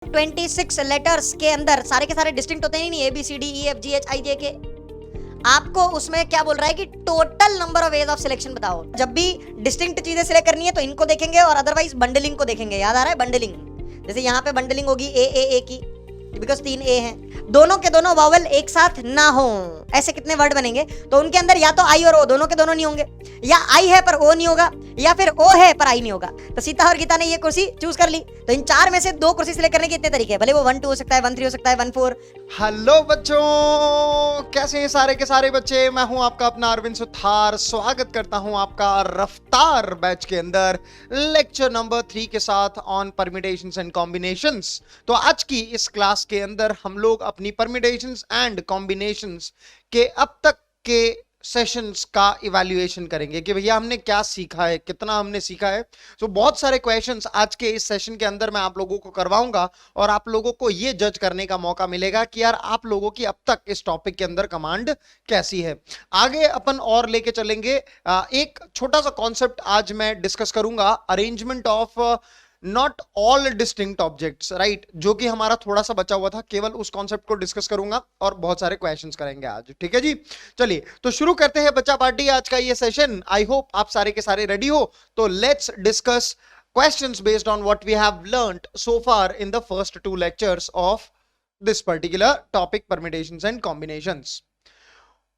26 letters के अंदर सारे के सारे डिस्टिंक्ट होते हैं नहीं, A B C D E F G H I J K. आपको उसमें क्या बोल रहा है कि total number of ways of selection बताओ। जब भी डिस्टिंक्ट चीजें सिलेक्ट करनी है तो इनको देखेंगे और अदरवाइज बंडलिंग को देखेंगे। याद आ रहा है बंडलिंग? जैसे यहाँ पे बंडलिंग होगी ए की, बिकॉज 3 ए हैं, दोनों के दोनों वावल एक साथ ना हो, ऐसे कितने वर्ड बनेंगे? तो उनके अंदर या तो आई और ओ दोनों के दोनों नहीं होंगे, या आई है पर ओ नहीं होगा, या फिर ओ है पर आई नहीं होगा। तो सीता और गीता ने ये कुर्सी चूज कर ली, तो इन चार में से 2 कुर्सी सिलेक्ट करने के इतने तरीके हैं, भले वो 1 2 हो सकता है, 1 3 हो सकता है, 1 4। हेलो बच्चों, कैसे हैं सारे के सारे बच्चे? मैं हूं आपका अपना अरविंद सुथार। स्वागत करता हूं आपका रफ्तार बैच के अंदर लेक्चर नंबर 3 के साथ ऑन परम्यूटेशंस एंड कॉम्बिनेशंस। तो आज की इस क्लास के अंदर हम लोग अपनी परम्यूटेशंस एंड कॉम्बिनेशंस के अब तक के सेशंस का इवैल्यूएशन करेंगे कि भैया हमने क्या सीखा है, कितना हमने सीखा है। तो बहुत सारे क्वेश्चंस आज के इस सेशन के अंदर मैं आप लोगों को करवाऊंगा और आप लोगों को ये जज करने का मौका मिलेगा कि यार आप लोगों की अब तक इस टॉपिक के अंदर कमांड कैसी है। आगे अपन और लेके चलेंगे। एक छोटा सा कॉन्सेप्ट आज मैं डिस्कस करूंगा, arrangement of not all distinct objects, right, जो कि हमारा थोड़ा सा बचा हुआ था। केवल उस कॉन्सेप्ट को डिस्कस करूंगा और बहुत सारे क्वेश्चंस करेंगे आज। ठीक है जी, चलिए तो शुरू करते हैं बच्चा पार्टी आज का ये सेशन। आई होप आप सारे के सारे रेडी हो। तो let's discuss questions based on what we have learnt so far in the first 2 lectures of this particular topic, permutations and combinations.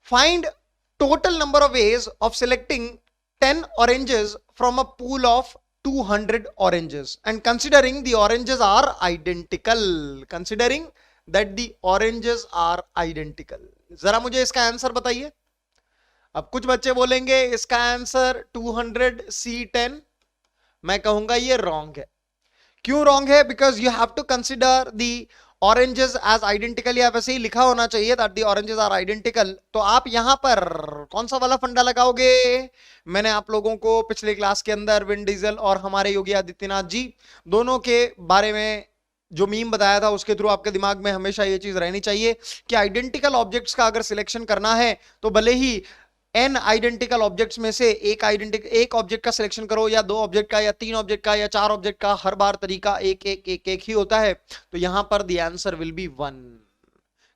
Find total number of ways of selecting 10 oranges from a pool of 200 oranges and considering the oranges are identical. Considering that the oranges are identical. जरा मुझे इसका answer बताइए। अब कुछ बच्चे बोलेंगे इसका answer 200 C10, मैं कहूंगा ये रॉन्ग है। क्यों रॉन्ग है? Because you have to consider the oranges as identical, या वैसे ही लिखा होना चाहिए that the oranges are identical. तो आप यहां पर कौन सा वाला फंडा लगाओगे? मैंने आप लोगों को पिछले क्लास के अंदर विन डीजल और हमारे योगी आदित्यनाथ जी दोनों के बारे में जो मीम बताया था उसके थ्रू आपके दिमाग में हमेशा ये चीज रहनी चाहिए कि आइडेंटिकल ऑब्जेक्ट्स का अगर सिलेक्शन करना है तो भले ही n आइडेंटिकल ऑब्जेक्ट्स में से एक ऑब्जेक्ट का सिलेक्शन करो, या 2 ऑब्जेक्ट का, या 3 ऑब्जेक्ट का, या 4 ऑब्जेक्ट का, हर बार तरीका एक एक एक एक ही होता है। तो यहां पर द आंसर विल बी 1।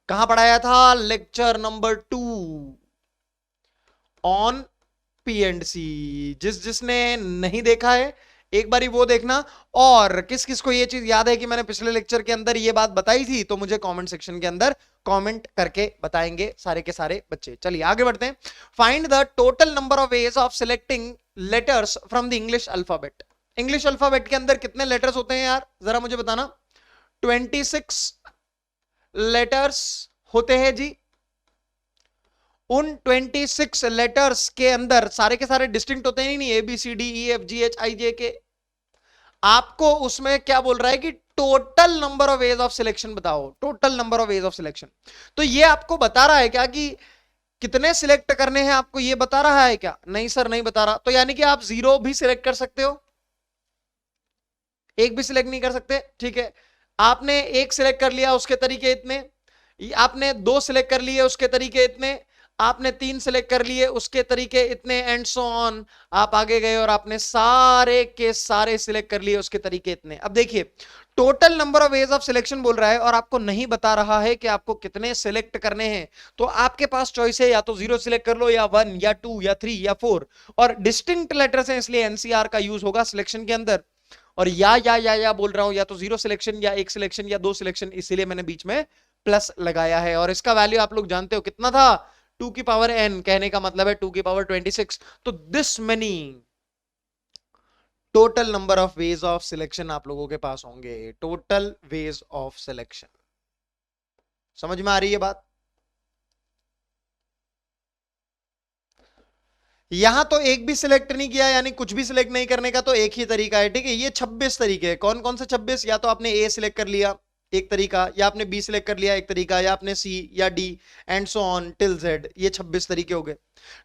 कहां पढ़ाया था? Lecture number 2 on P and C. जिसने नहीं देखा है एक बारी वो देखना। और किस किस को ये चीज याद है कि मैंने पिछले लेक्चर के अंदर ये बात बताई थी तो मुझे कमेंट सेक्शन के अंदर कमेंट करके बताएंगे सारे के सारे बच्चे। चलिए आगे बढ़ते हैं। Find the total number of ways of selecting letters from the English alphabet. English alphabet के अंदर कितने लेटर्स होते हैं यार, जरा मुझे बताना। 26 लेटर्स होते हैं जी। उन 26 लेटर्स के अंदर सारे के सारे डिस्टिंक्ट होते हैं नहीं, A B C D E F G H I J K. आपको उसमें क्या बोल रहा है कि total number of ways of selection बताओ, total number of ways of selection. तो ये आपको बता रहा है क्या कि कितने सिलेक्ट करने हैं, आपको ये बता रहा है क्या? नहीं सर नहीं बता रहा। तो यानी कि आप 0 भी सिलेक्ट कर सकते हो, एक भी सिलेक्ट नहीं कर सकते। ठीक है, आपने 1 सिलेक्ट कर लिया उसके तरीके इतने, आपने 2 सिलेक्ट कर लिए उसके तरीके इतने, आपने 3 सिलेक्ट कर लिए उसके तरीके इतने, एंड सो ऑन। आप आगे गए और आपने सारे के सारे सिलेक्ट कर लिए उसके तरीके इतने। अब देखिए total number of ways of selection बोल रहा है और आपको नहीं बता रहा है कि आपको कितने सिलेक्ट करने हैं। तो आपके पास चॉइस है, या तो 0 सिलेक्ट कर लो, या 1 या 2 या 3 या 4। और डिस्टिंक्ट लेटर्स हैं इसलिए एनसीआर का यूज होगा सिलेक्शन के अंदर। और या बोल रहा हूं, या तो 0 सिलेक्शन, या 1 सिलेक्शन, या 2 सिलेक्शन, इसीलिए मैंने बीच में प्लस लगाया है। और इसका वैल्यू आप लोग जानते हो कितना था, 2 की पावर n, कहने का मतलब है 2 की पावर 26। तो this many total number of ways of selection आप लोगों के पास होंगे। टोटल वेज ऑफ सिलेक्शन समझ में आ रही है बात? यहां तो एक भी सिलेक्ट नहीं किया, यानी कुछ भी सिलेक्ट नहीं करने का तो एक ही तरीका है। ठीक है, ये 26 तरीके हैं। कौन कौन से 26? या तो आपने ए सिलेक्ट कर लिया एक तरीका, या आपने बी सिलेक्ट कर लिया एक तरीका, या आपने सी या D and so on till Z. ये 26 तरीके हो गए।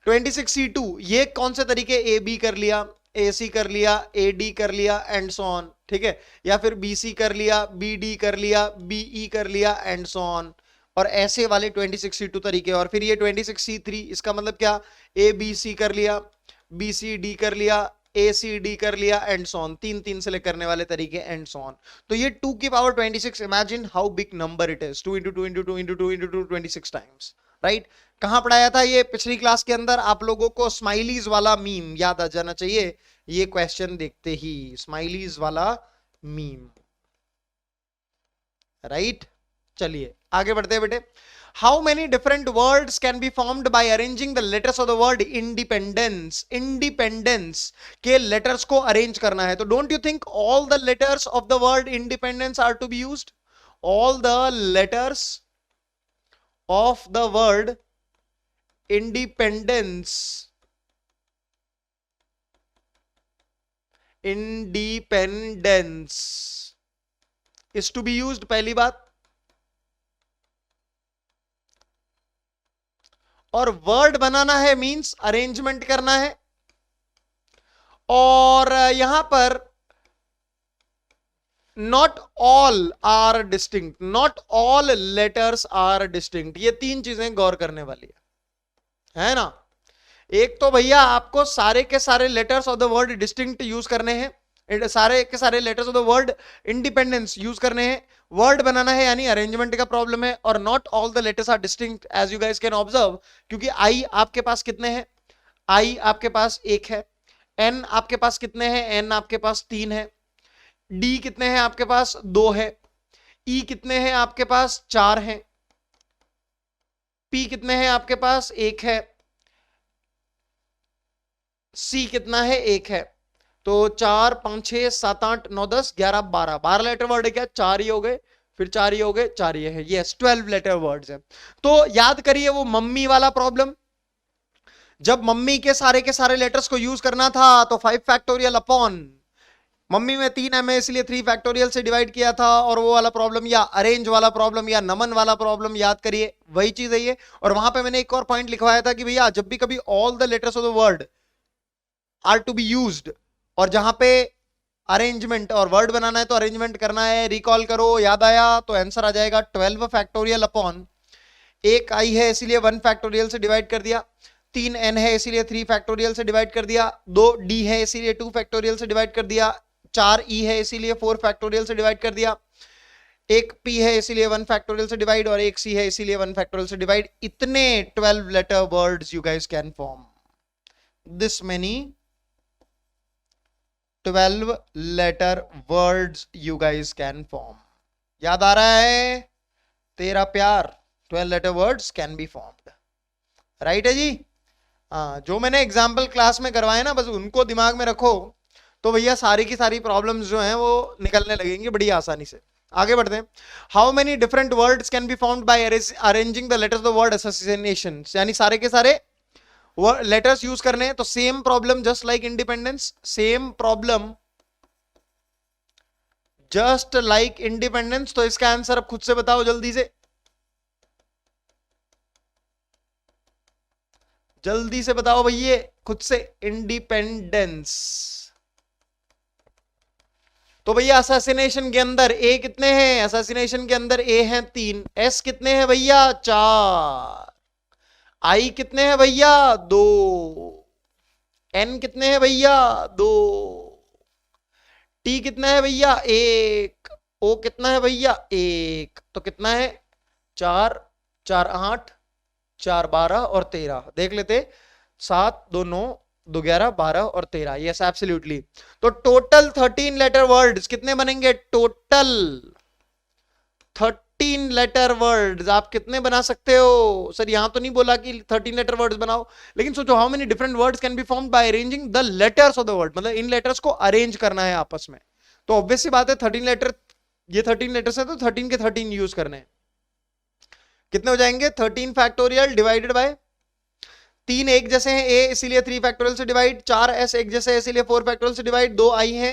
26C2 ये कौन से तरीके? ए बी कर लिया, ए सी कर लिया, ए डी कर लिया एंड सो ऑन। ठीक है, या फिर बी सी कर लिया, बी डी कर लिया, बी ई कर लिया एंड सो ऑन। और ऐसे वाले 26C2 तरीके। और फिर ये 26C3, इसका मतलब क्या? ए बी सी कर लिया, बी सी डी कर लिया, ए सी डी कर लिया एंड सो ऑन, 3 सेलेक्ट करने वाले तरीके एंड सो ऑन। तो ये 2 की power 26, imagine how big number it is, 2 into 2 into 2 into 2 into 2 26 times, right. कहां पढ़ाया था ये? पिछली क्लास के अंदर। आप लोगों को स्माइलीज वाला मीम याद आ जाना चाहिए ये क्वेश्चन देखते ही, स्माइलीज वाला मीम, राइट। चलिए आगे बढ़ते हैं बेटे। How many different words can be formed by arranging the letters of the word independence? Independence के letters को arrange करना है, तो don't you think all the letters of the word independence are to be used? All the letters of the word independence, independence is to be used, पहली बात। और word बनाना है means arrangement करना है। और यहां पर not all are distinct, not all letters are distinct, ये 3 चीजें गौर करने वाली है ना। एक तो भैया आपको सारे के सारे letters of the word distinct use करने हैं, सारे के सारे letters of the word independence use करने हैं, वर्ड बनाना है यानी अरेंजमेंट का प्रॉब्लम है। और not all the letters are distinct as you guys can observe, क्योंकि आई आपके पास कितने हैं? आई आपके पास 1 है। एन आपके पास कितने हैं? एन आपके पास 3 है। डी कितने हैं आपके पास? 2 है। ई कितने हैं आपके पास? 4 हैं। पी कितने हैं आपके पास? 1 है। सी कितना है? 1 है। तो 4 5 6 7 8 9 10 11 12, 12 लेटर वर्ड है क्या? 4 ही हो गए, फिर 4 ही हो गए, 4 ही है, यस 12 लेटर वर्ड्स है। तो याद करिए वो मम्मी वाला प्रॉब्लम, जब मम्मी के सारे लेटर्स को यूज करना था तो 5 फैक्टोरियल अपॉन, मम्मी में 3 है इसलिए 3 फैक्टोरियल से डिवाइड किया था। और वो वाला प्रॉब्लम या अरेंज वाला प्रॉब्लम या नमन वाला प्रॉब्लम याद करिए, वही चीज है ये। और वहां पे मैंने एक और पॉइंट लिखवाया था कि भैया जब भी कभी all the letters of the word are to be used, और जहां पे अरेंजमेंट और वर्ड बनाना है तो अरेंजमेंट करना है, रिकॉल करो, याद आया तो आंसर आ जाएगा 12 फैक्टोरियल अपॉन, 1 आई है इसीलिए 1 फैक्टोरियल से डिवाइड कर दिया, 3 एन है इसीलिए 3 फैक्टोरियल से डिवाइड कर दिया, 2 डी है इसीलिए 2 फैक्टोरियल से डिवाइड कर दिया, 4 ई है इसीलिए 4 फैक्टोरियल से डिवाइड कर दिया, 1 पी है इसीलिए 1 फैक्टोरियल से डिवाइड, और 1 सी है इसीलिए 1 फैक्टोरियल से डिवाइड। इतने 12 letter words you guys can form, this many 12 letter words you guys can form. याद आ रहा है तेरा प्यार? 12 letter words can be formed, right है जी। हाँ, जो मैंने एग्जाम्पल क्लास में करवाए ना बस उनको दिमाग में रखो, तो भैया सारी की सारी प्रॉब्लम्स जो हैं वो निकलने लगेंगी बड़ी आसानी से। आगे बढ़ते हैं। How many different words can be formed bye arranging the letters of the word association, यानी सारे के सारे लेटर्स यूज करने हैं। तो same problem just like independence, same problem just like independence. तो इसका आंसर अब खुद से बताओ जल्दी से, जल्दी से बताओ भैया खुद से, इंडिपेंडेंस। तो भैया असैसिनेशन के अंदर ए कितने हैं? असैसिनेशन के अंदर ए हैं 3, एस कितने हैं भैया? 4, आई कितने हैं भैया? 2, एन कितने हैं भैया? 2, टी कितना है भैया? 1, ओ कितना है भैया? 1, तो कितना है? 4 4 8 4 12 और 13, देख लेते, 7 2 9 2 11 12 और 13, यस एब्सोल्युटली। तो टोटल 13 लेटर वर्ड्स कितने बनेंगे? टोटल 13 लेटर वर्ड्स आप कितने बना सकते हो? सर यहां तो नहीं बोला कि 13 लेटर वर्ड्स बनाओ, लेकिन सोचो how many different words can be formed bye arranging the letters of the word, मतलब इन लेटर्स को अरेंज करना है आपस में। तो ऑब्वियस सी बात है 13 लेटर, ये 13 लेटर्स है तो 13 के 13 यूज करने हैं। कितने हो जाएंगे? 13 फैक्टोरियल डिवाइडेड बाय 3 एक जैसे हैं ए इसीलिए 3 फैक्टोरियल से डिवाइड, 4 एस एक जैसे इसीलिए 4 फैक्टोरियल से डिवाइड, 2 आई है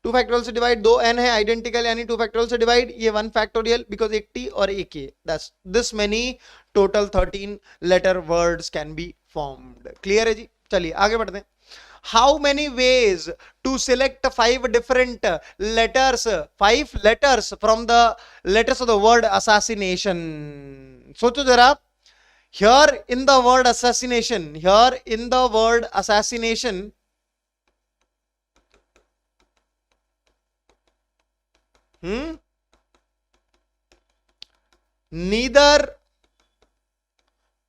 2 फैक्टोरियल से डिवाइड, 2 एन है आइडेंटिकल यानी 2 फैक्टोरियल से डिवाइड, ये 1 फैक्टोरियल बिकॉज एक टी और एक A, that's this many total 13 letter words can be formed. Clear है जी? चलिए आगे बढ़ते हैं। How many ways to select 5 different letters, 5 letters from the letters of the word assassination. सोचो जरा, here in the word assassination, here in the word assassination, neither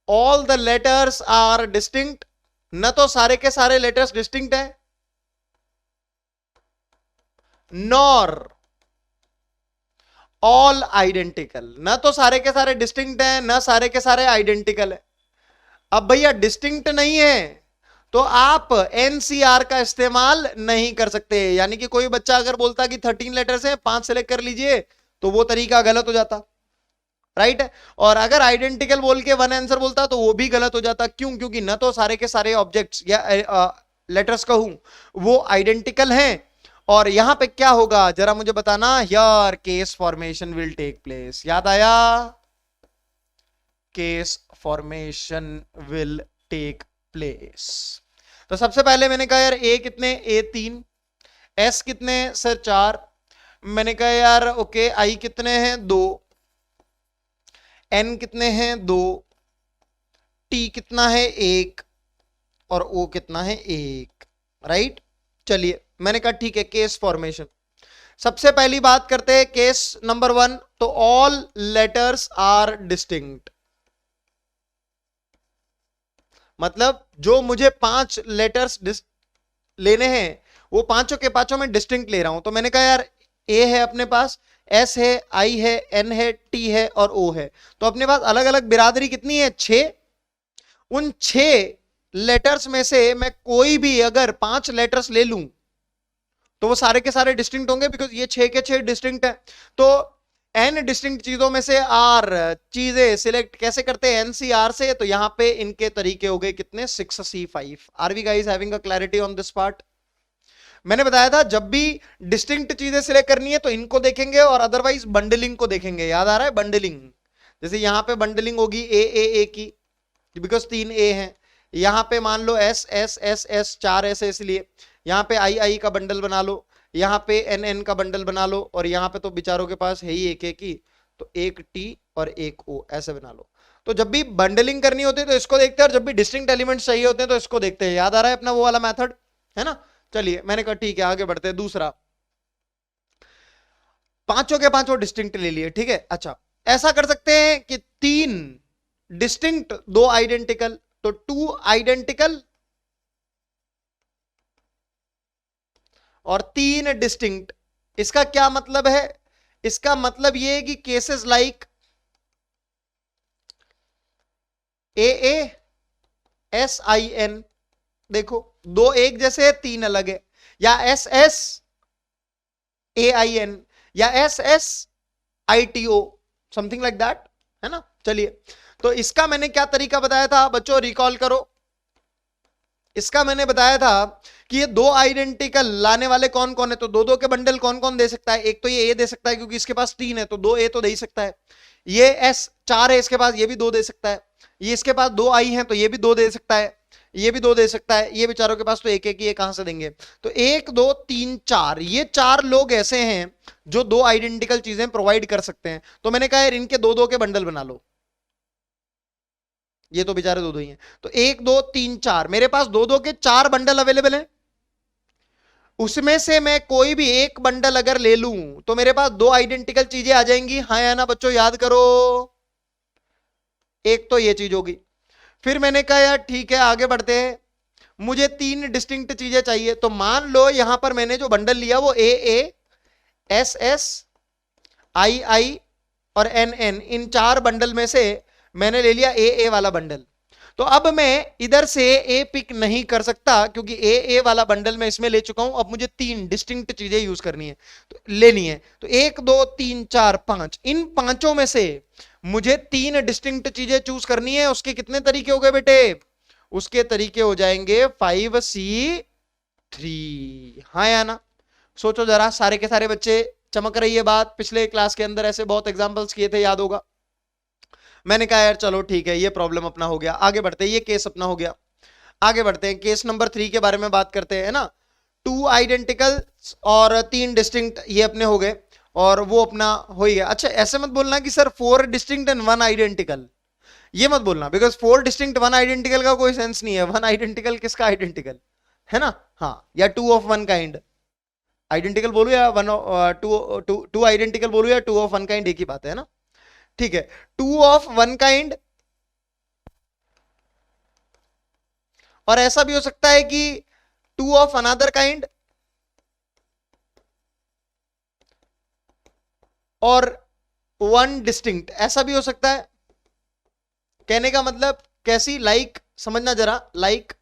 all the letters are distinct, न तो सारे के सारे letters distinct है, nor all identical, न तो सारे के सारे डिस्टिंक्ट है न सारे के सारे आइडेंटिकल है। अब भैया डिस्टिंक्ट नहीं है तो आप एनसीआर का इस्तेमाल नहीं कर सकते, यानी कि कोई बच्चा अगर बोलता कि 13 लेटर्स हैं 5 सेलेक्ट कर लीजिए तो वो तरीका गलत हो जाता, राइट है। और अगर आइडेंटिकल बोल के वन आंसर बोलता तो वो भी गलत हो जाता। क्यों? क्योंकि न तो सारे के सारे ऑब्जेक्ट्स या लेटर्स कहूं वो आइडेंटिकल हैं, और यहां पे क्या होगा जरा मुझे बताना, here case formation will take place. याद आया? Case formation will take place. तो सबसे पहले मैंने कहा यार ए कितने, ए 3, एस कितने सर 4, मैंने कहा यार ओके आई कितने हैं 2, एन कितने हैं 2, टी कितना है 1 और ओ कितना है 1, राइट। चलिए मैंने कहा ठीक है केस फॉर्मेशन। सबसे पहली बात करते हैं केस नंबर 1, तो ऑल लेटर्स आर डिस्टिंक्ट, मतलब जो मुझे 5 लेटर्स लेने हैं वो पांचों के पांचों में डिस्टिंक्ट ले रहा हूं। तो मैंने कहा यार ए है अपने पास, एस है, आई है, एन है, टी है और ओ है, तो अपने पास अलग अलग बिरादरी कितनी है 6। उन 6 लेटर्स में से मैं कोई भी अगर 5 लेटर्स ले लूं तो वो सारे के सारे डिस्टिंक्ट होंगे, बिकॉज ये 6 के 6 डिस्टिंक्ट है। तो एन डिस्टिंक्ट चीजों में से आर चीजें सिलेक्ट कैसे करते हैं, एनसीआर से, तो यहां पे इनके तरीके हो गए कितने 6C5। Are we guys having a clarity on this part? मैंने बताया था जब भी डिस्टिंक्ट चीजें सिलेक्ट करनी है तो इनको देखेंगे और अदरवाइज बंडलिंग को देखेंगे। याद आ रहा है बंडलिंग? जैसे यहां पे बंडलिंग होगी ए की, बिकॉज 3 ए हैं। यहां पे मान लो S S S S 4 S है, इसलिए यहां पे आई का बंडल बना लो, यहां पे एन का बंडल बना लो, और यहां पे तो बेचारों के पास है ही एक की, तो एक टी और एक ओ ऐसे बना लो। तो जब भी बंडलिंग करनी होती है तो इसको देखते हैं, और जब भी डिस्टिंक्ट एलिमेंट्स चाहिए होते हैं तो इसको देखते हैं। याद आ रहा है अपना वो वाला मेथड, है ना? चलिए मैंने कहा ठीक है आगे बढ़ते हैं। दूसरा, पांचों के पांचों डिस्टिंक्ट ले लिए, ठीक है। अच्छा, ऐसा कर सकते हैं कि 3 डिस्टिंक्ट 2 आइडेंटिकल, तो 2 आइडेंटिकल और 3 डिस्टिंक्ट। इसका क्या मतलब है? इसका मतलब यह है कि cases like A S I N, देखो 2 एक जैसे है 3 अलग है, या S S A I N, या S S I T O, something like that, है ना। चलिए, तो इसका मैंने क्या तरीका बताया था बच्चों, रिकॉल करो। इसका मैंने बताया था कि ये 2 आइडेंटिकल लाने वाले कौन कौन है, तो 2 के बंडल कौन कौन दे सकता है। एक तो ये ए दे सकता है क्योंकि इसके पास 3 है तो 2 ए तो दे ही सकता है। ये एस 4 है इसके पास, ये भी 2 दे सकता है। ये इसके पास 2 आई हैं तो ये भी 2 दे सकता है, ये भी 2 दे सकता है। ये बेचारों के पास तो एक एक, ये कहां से देंगे? तो 1 2 3 4, ये 4 लोग ऐसे हैं जो 2 आइडेंटिकल चीजें प्रोवाइड कर सकते हैं। तो मैंने कहा यार इनके 2 के बंडल बना लो, ये तो बेचारे 2 ही हैं। तो 1 2 3 4, मेरे पास 2 के 4 बंडल अवेलेबल हैं। उसमें से मैं कोई भी एक बंडल अगर ले लूं तो मेरे पास 2 आइडेंटिकल चीजें आ जाएंगी, हाँ या ना बच्चों? याद करो, एक तो ये चीज होगी। फिर मैंने कहा यार ठीक है आगे बढ़ते हैं, मुझे 3 डिस्टिंक्ट चीजें चाहिए। तो मान लो यहां पर मैंने जो बंडल लिया वो ए एस एस आई और एन, इन 4 बंडल में से मैंने ले लिया ए वाला बंडल। तो अब मैं इधर से ए पिक नहीं कर सकता क्योंकि ए वाला बंडल मैं इसमें ले चुका हूं। अब मुझे 3 डिस्टिंक्ट चीजें यूज करनी है, तो लेनी है। तो 1 2 3 4 5, इन पांचों में से मुझे 3 डिस्टिंक्ट चीजें चूज करनी है। उसके कितने तरीके हो गए बेटे? उसके तरीके हो जाएंगे 5C3, हाँ या ना? सोचो जरा, सारे के सारे बच्चे चमक रही है बात। पिछले क्लास के अंदर ऐसे बहुत एग्जांपल्स किए थे, याद होगा। मैंने कहा यार चलो ठीक है ये प्रॉब्लम अपना हो गया, आगे बढ़ते हैं, ये केस अपना हो गया। आगे बढ़ते हैं, केस नंबर 3 के बारे में बात करते हैं ना। 2 आइडेंटिकल और 3 डिस्टिंक्ट, ये अपने हो गए और वो अपना हो ही गया। अच्छा, ऐसे मत बोलना कि सर 4 डिस्टिंक्ट एंड 1 आइडेंटिकल, ये मत बोलना, बिकॉज 4 डिस्टिंक्ट 1 आइडेंटिकल का कोई सेंस नहीं है। 1 आइडेंटिकल किसका आइडेंटिकल है ना? हाँ, या 2 ऑफ 1 काइंड, आइडेंटिकल बोलूं या टू आइडेंटिकल बोलूं या टू ऑफ वन काइंड, एक ही बात है ना, ठीक है। टू ऑफ वन काइंड, और ऐसा भी हो सकता है कि टू ऑफ अनदर काइंड, और वन डिस्टिंक्ट, ऐसा भी हो सकता है। कहने का मतलब कैसी, लाइक समझना जरा, like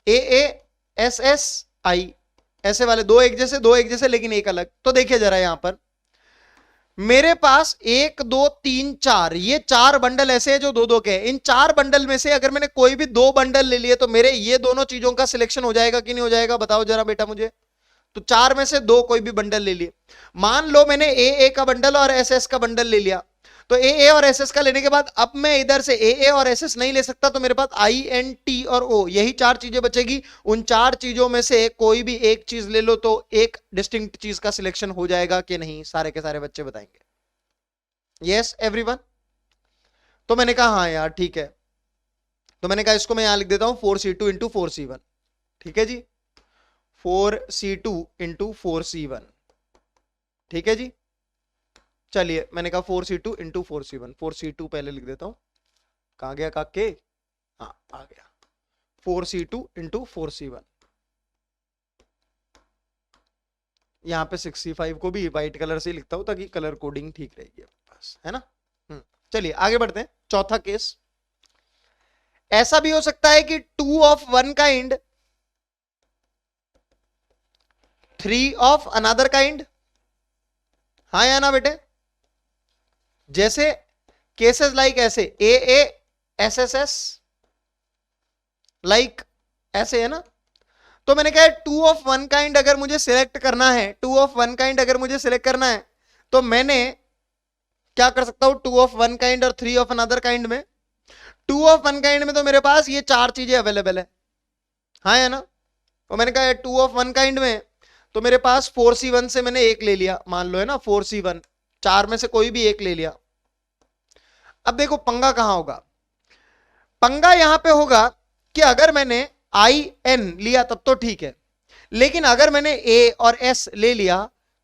a A S S आई, ऐसे वाले दो एक जैसे, दो एक जैसे लेकिन एक अलग। तो देखिए जरा यहां पर मेरे पास 1 2 3 4, ये 4 बंडल ऐसे हैं जो दो दो के हैं। इन 4 बंडल में से अगर मैंने कोई भी 2 बंडल ले लिए तो मेरे ये दोनों चीजों का सिलेक्शन हो जाएगा कि नहीं हो जाएगा, बताओ जरा बेटा मुझे। तो 4 में से 2 कोई भी बंडल ले लिए। मान लो मैंने ए का बंडल और एस एस का बंडल ले लिया, तो ए और एस एस का लेने के बाद अब मैं इधर से ए और एस एस नहीं ले सकता, तो मेरे पास आई एन टी और ओ, यही 4 चीजें बचेगी। उन 4 चीजों में से कोई भी एक चीज ले लो तो एक डिस्टिंक्ट चीज का सिलेक्शन हो जाएगा कि नहीं, सारे के सारे बच्चे बताएंगे। Yes everyone. तो मैंने कहा हाँ यार ठीक है, तो मैंने कहा इसको मैं यहां लिख देता हूं 4C2 इंटू 4C1, ठीक है जी, 4C2 इंटू 4C1, ठीक है जी। चलिए मैंने कहा 4C2 इंटू 4C1, 4C2 पहले लिख देता हूं, कहां गया काके, हाँ आ गया, 4C2 इंटू 4C1। यहां पे 65 को भी व्हाइट कलर से लिखता हूं ताकि कलर कोडिंग ठीक रहेगी बस, है ना। चलिए आगे बढ़ते हैं। चौथा केस, ऐसा भी हो सकता है कि 2 of one kind 3 of another kind, हाँ या ना बेटे। जैसे केसेस लाइक ऐसे A S S S, like ऐसे है ना। तो मैंने कहा 2 ऑफ वन काइंड अगर मुझे सिलेक्ट करना है, 2 ऑफ वन काइंड अगर मुझे सिलेक्ट करना है तो मैंने क्या कर सकता हूं, 2 ऑफ वन काइंड और 3 ऑफ अनदर काइंड में। 2 ऑफ वन काइंड में तो मेरे पास ये 4 चीजें अवेलेबल है, हाँ है ना। तो मैंने कहा 2 ऑफ वन काइंड में तो मेरे पास 4C1 से मैंने एक ले लिया, मान लो है ना 4C1, 4 में से कोई भी एक ले लिया। अब देखो पंगा कहां होगा, पंगा यहां पे होगा कि अगर मैंने आई एन लिया तब तो ठीक है, लेकिन अगर मैंने ए और एस ले लिया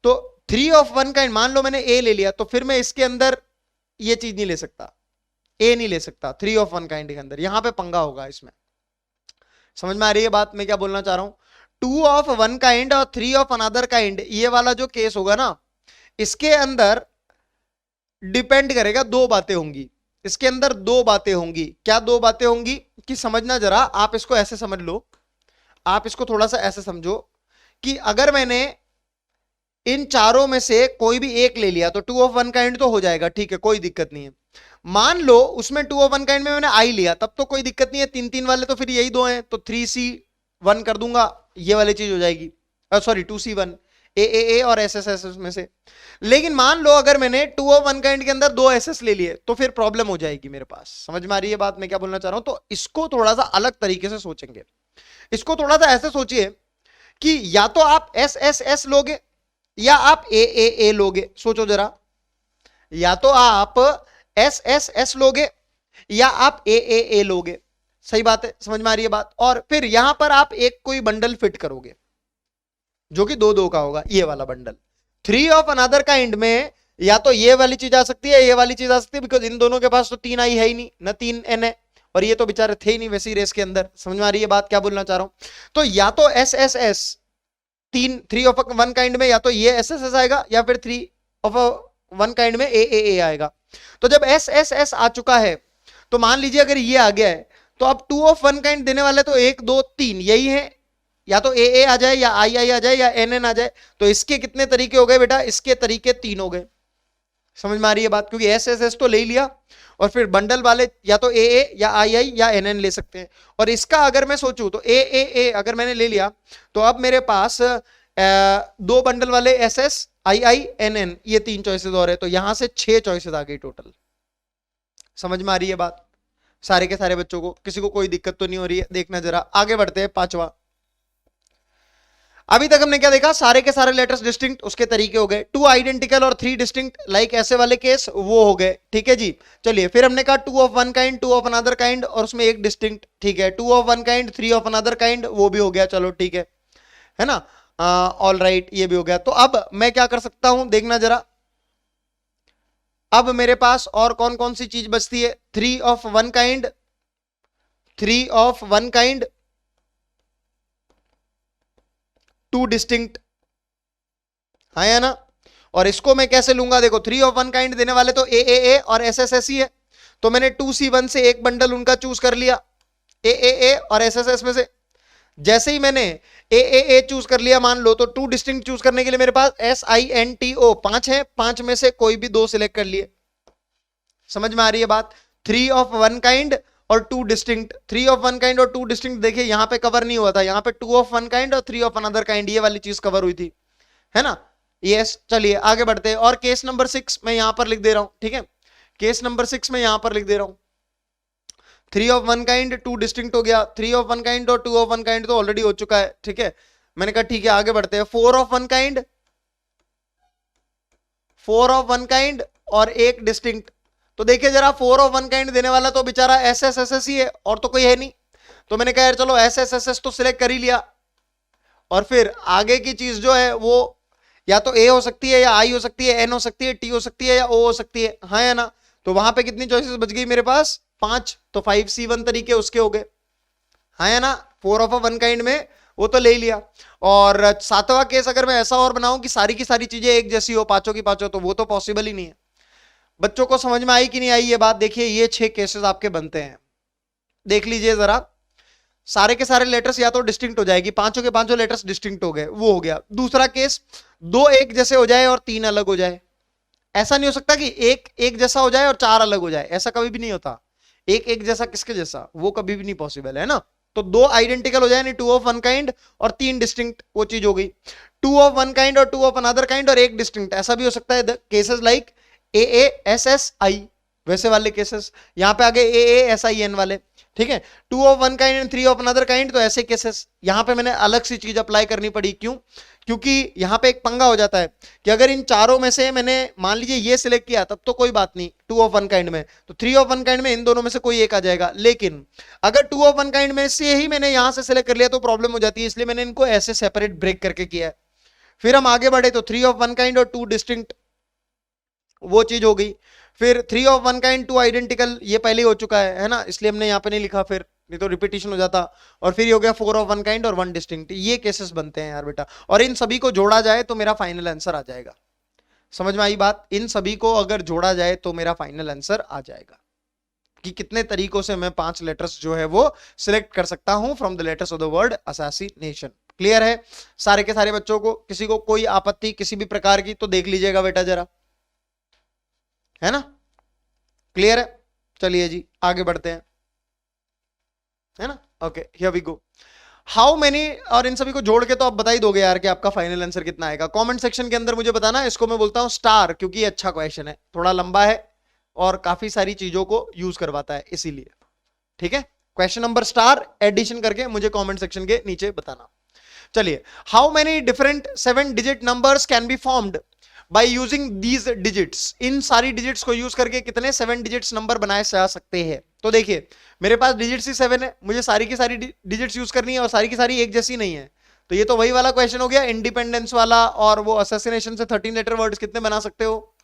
तो 3 ऑफ वन काइंड, मान लो मैंने ए ले लिया तो फिर मैं इसके अंदर ये चीज नहीं ले सकता, ए नहीं ले सकता 3 ऑफ वन काइंड के अंदर। यहां पे पंगा होगा इसमें, समझ में आ रही है बात मैं क्या बोलना चाह रहा हूं। 2 ऑफ वन काइंड और 3 ऑफ अनदर काइंड, ये वाला जो केस होगा ना, इसके अंदर डिपेंड करेगा, 2 बातें होंगी इसके अंदर, 2 बातें होंगी। क्या 2 बातें होंगी कि समझना जरा, आप इसको ऐसे समझ लो, आप इसको थोड़ा सा ऐसे समझो कि अगर मैंने इन चारों में से कोई भी एक ले लिया तो 2 ऑफ वन काइंड तो हो जाएगा, ठीक है कोई दिक्कत नहीं है। मान लो उसमें 2 ऑफ वन काइंड में मैंने आई लिया तब तो कोई दिक्कत नहीं है, 3 वाले तो फिर यही 2 हैं, तो 3C1 कर दूंगा, ये वाली चीज हो जाएगी, सॉरी 2C1, ए और एस एस में से। लेकिन मान लो अगर मैंने 2 ऑफ वन काइंड के अंदर 2 एसएस ले लिए तो फिर प्रॉब्लम हो जाएगी मेरे पास। समझ में आ रही है बात मैं क्या बोलना चाह रहा हूं। तो इसको थोड़ा सा अलग तरीके से सोचेंगे, इसको थोड़ा सा ऐसे सोचिए कि या तो आप एस एस एस लोगे या आप ए लोगे। सोचो जरा, या तो आप एस एस एस लोगे या आप ए लोगे। सही बात है, समझ में आ रही है बात। और फिर यहां पर आप एक कोई बंडल फिट करोगे जो कि 2 का होगा, ये वाला बंडल। 3 ऑफ अनदर काइंड में या तो ये वाली चीज आ सकती है, ये वाली चीज आ सकती है, बिकॉज इन दोनों के पास तो 3 आई है ही नहीं, ना 3 एन है, और ये तो बेचारे थे ही नहीं वैसी रेस के अंदर। समझ में आ रही है बात क्या बोलना चाह रहा हूं। तो या तो S S S 3 of one kind में या तो ये एस एस एस आएगा या फिर 3 ऑफ वन काइंड में ए आएगा। तो जब एस एस एस आ चुका है तो मान लीजिए अगर ये आ गया है तो अब 2 ऑफ वन काइंड देने वाले तो 1 2 3 यही है, या तो ए आ जाए या आई आ जाए या एन आ जाए। तो इसके कितने तरीके हो गए बेटा, इसके तरीके 3 हो गए। समझ में आ रही है बात, क्योंकि एस एस एस तो ले ही लिया और फिर बंडल वाले या तो ए या आई या एन ले सकते हैं। और इसका अगर मैं सोचूं तो ए अगर मैंने ले लिया तो अब मेरे पास 2 बंडल वाले एस एस आई एन ये 3 चॉइसेस और है, तो यहां से 6 चॉइसेस आ गई टोटल। समझ में आ रही है बात सारे के सारे बच्चों को, किसी को कोई दिक्कत तो नहीं हो रही है। देखना जरा आगे बढ़ते हैं। 5वां, अभी तक हमने क्या देखा, सारे के सारे लेटर्स डिस्टिंक्ट, उसके तरीके हो गए। 2 आइडेंटिकल और 3 डिस्टिंक्ट, लाइक ऐसे वाले केस वो हो गए, ठीक है जी। चलिए फिर हमने कहा 2 of one kind 2 of another kind और उसमें एक डिस्टिंक्ट, ठीक है। 2 of one kind 3 of another kind वो भी हो गया, चलो ठीक है ना। ऑल राइट, ये भी हो गया। तो अब मैं क्या कर सकता हूं, देखना जरा, अब मेरे पास और कौन कौन सी चीज बचती है। 3 of one kind, 3 of one kind, 2 distinct, हाँ या ना। और इसको मैं कैसे लूंगा, देखो 3 ऑफ वन काइंड देने वाले तो ए और एस ही है, तो मैंने 2C1 से एक बंडल उनका चूज कर लिया, ए और एस में से। जैसे ही मैंने ए चूज कर लिया मान लो, तो 2 डिस्टिंक्ट चूज करने के लिए मेरे पास SINTO 5 है, 5 में से कोई भी 2 सिलेक्ट कर लिए। समझ में आ रही है बात। 3 ऑफ वन काइंड और 2 डिस्टिंक्ट, 3 ऑफ वन काइंड और 2 डिस्टिंक्ट, देखिए यहां पे कवर नहीं हुआ था, यहां पे 2 ऑफ वन काइंड और 3 ऑफ अनदर काइंड, ये वाली चीज कवर हुई थी, है ना। यस, चलिए आगे बढ़ते हैं। और केस नंबर 6 मैं यहां पर लिख दे रहा हूं, ठीक है। केस नंबर 6 में यहां पर लिख दे रहा हूं, 3 ऑफ वन काइंड 2 डिस्टिंक्ट हो गया, 3 ऑफ वन काइंड और 2 ऑफ वन काइंड तो ऑलरेडी हो चुका है, ठीक है। मैंने कहा ठीक है आगे बढ़ते हैं। 4 of one kind, 4 of one kind और 1 डिस्टिंक्ट। तो देखिए जरा, 4 ऑफ वन काइंड देने वाला तो बेचारा एस ही है, और तो कोई है नहीं। तो मैंने कहा यार चलो एस तो सिलेक्ट कर ही लिया, और फिर आगे की चीज जो है वो या तो ए हो सकती है, या आई हो सकती है, एन हो सकती है, टी हो सकती है, या ओ हो सकती है, हाँ या ना। तो वहां पे कितनी चॉइसेस बच गई मेरे पास, 5, तो 5C1 तरीके उसके हो गए, हाँ या ना। 4 ऑफ वन काइंड में वो तो ले ही लिया। और 7वां केस अगर मैं ऐसा और बनाऊं कि सारी की सारी चीजें एक जैसी हो, पांचों की पांचों, तो वो तो पॉसिबल ही नहीं है। बच्चों को समझ में आई कि नहीं आई ये बात, देखिए ये 6 केसेस आपके बनते हैं, देख लीजिए जरा। सारे के सारे लेटर्स या तो डिस्टिंक्ट हो जाएगी, पांचों के पांचों लेटर्स डिस्टिंक्ट हो गए, वो हो गया। दूसरा केस, 2 एक जैसे हो जाए और 3 अलग हो जाए। ऐसा नहीं हो सकता कि एक एक जैसा हो जाए और 4 अलग हो जाए, ऐसा कभी भी नहीं होता। एक एक जैसा किसके जैसा, वो कभी भी नहीं पॉसिबल है ना। तो 2 आइडेंटिकल हो जाए, नहीं 2 ऑफ वन काइंड और 3 डिस्टिंक्ट, वो चीज हो गई। 2 ऑफ वन काइंड और 2 ऑफ अनदर काइंड और 1 डिस्टिंक्ट, ऐसा भी हो सकता है। केसेस लाइक AASSI, वैसे वाले केसेस। यहां पे आगे AASIN वाले, ठीक है। 2 of one kind and 3 of another kind, तो ऐसे केसेस। यहां पे मैंने अलग सी चीज अप्लाई करनी पड़ी, क्यों, क्योंकि यहां पे एक पंगा हो जाता है कि अगर इन चारों में से मैंने मान लीजिए ये सिलेक्ट किया, तब तो कोई बात नहीं, 2 ऑफ वन काइंड में, तो 3 ऑफ वन काइंड में इन दोनों में से कोई एक आ जाएगा। लेकिन अगर 2 ऑफ वन काइंड में से ही मैंने यहां से सिलेक्ट कर लिया तो प्रॉब्लम हो जाती है, इसलिए मैंने इनको ऐसे सेपरेट ब्रेक करके किया है। फिर हम आगे बढ़े तो 3 ऑफ वन काइंड और 2 डिस्टिंक्ट, वो चीज हो गई। फिर 3 ऑफ वन काइंड 2 आइडेंटिकल, ये पहले हो चुका है ना, इसलिए हमने यहां पे नहीं लिखा, फिर नहीं तो रिपीटिशन हो जाता। और फिर ये हो गया 4 ऑफ वन काइंड और 1 डिस्टिंक्ट, ये केसेस बनते हैं यार बेटा। और इन सभी को जोड़ा जाए तो मेरा फाइनल आंसर आ जाएगा। समझ में आई बात, इन सभी को अगर जोड़ा जाए तो मेरा फाइनल आंसर आ जाएगा कि कितने तरीकों से मैं 5 लेटर्स जो है वो सिलेक्ट कर सकता हूं from the letters of the word assassination. Clear है सारे के सारे बच्चों को, किसी को कोई आपत्ति किसी भी प्रकार की तो देख लीजिएगा बेटा जरा, है ना। क्लियर है, चलिए जी आगे बढ़ते हैं, है ना। Okay here we go. How many, और इन सभी को जोड़ के तो आप बता ही दोगे यार कि आपका फाइनल आंसर कितना आएगा। कमेंट सेक्शन के अंदर मुझे बताना। इसको मैं बोलता हूं स्टार, क्योंकि ये अच्छा क्वेश्चन है, थोड़ा लंबा है और काफी सारी चीजों को यूज करवाता है, इसीलिए। ठीक है, क्वेश्चन नंबर स्टार एडिशन करके मुझे कमेंट सेक्शन के नीचे बताना। चलिए, how many different 7 digit numbers can be formed by using these digits. इन सारी डिजिट्स को यूज करके कितने 7 डिजिट्स नंबर बनाए जा सकते हैं। तो देखिए मेरे पास डिजिट्स ही 7 है, मुझे सारी की सारी डिजिट्स यूज करनी है, और सारी की सारी एक जैसी नहीं है। तो ये तो वही वाला क्वेश्चन हो गया इंडिपेंडेंस वाला, और वो असैसिनेशन से 13 लेटर वर्ड्स कितने बना सकते हो।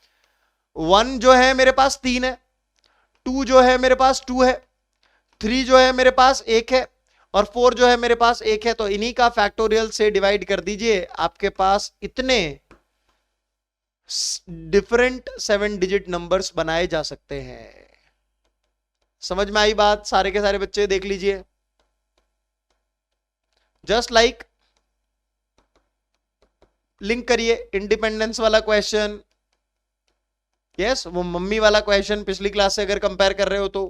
1 जो है मेरे पास 3 है, 2 जो है मेरे पास 2 है, 3 जो है मेरे पास 1 है, और 4 जो है मेरे पास 1 है। तो इन्हीं का फैक्टोरियल से डिवाइड कर दीजिए, आपके पास इतने डिफरेंट 7 डिजिट नंबर्स बनाए जा सकते हैं। समझ में आई बात सारे के सारे बच्चे, देख लीजिए। जस्ट लाइक लिंक करिए इंडिपेंडेंस वाला क्वेश्चन, यस वो मम्मी वाला क्वेश्चन पिछली क्लास से अगर कंपेयर कर रहे हो तो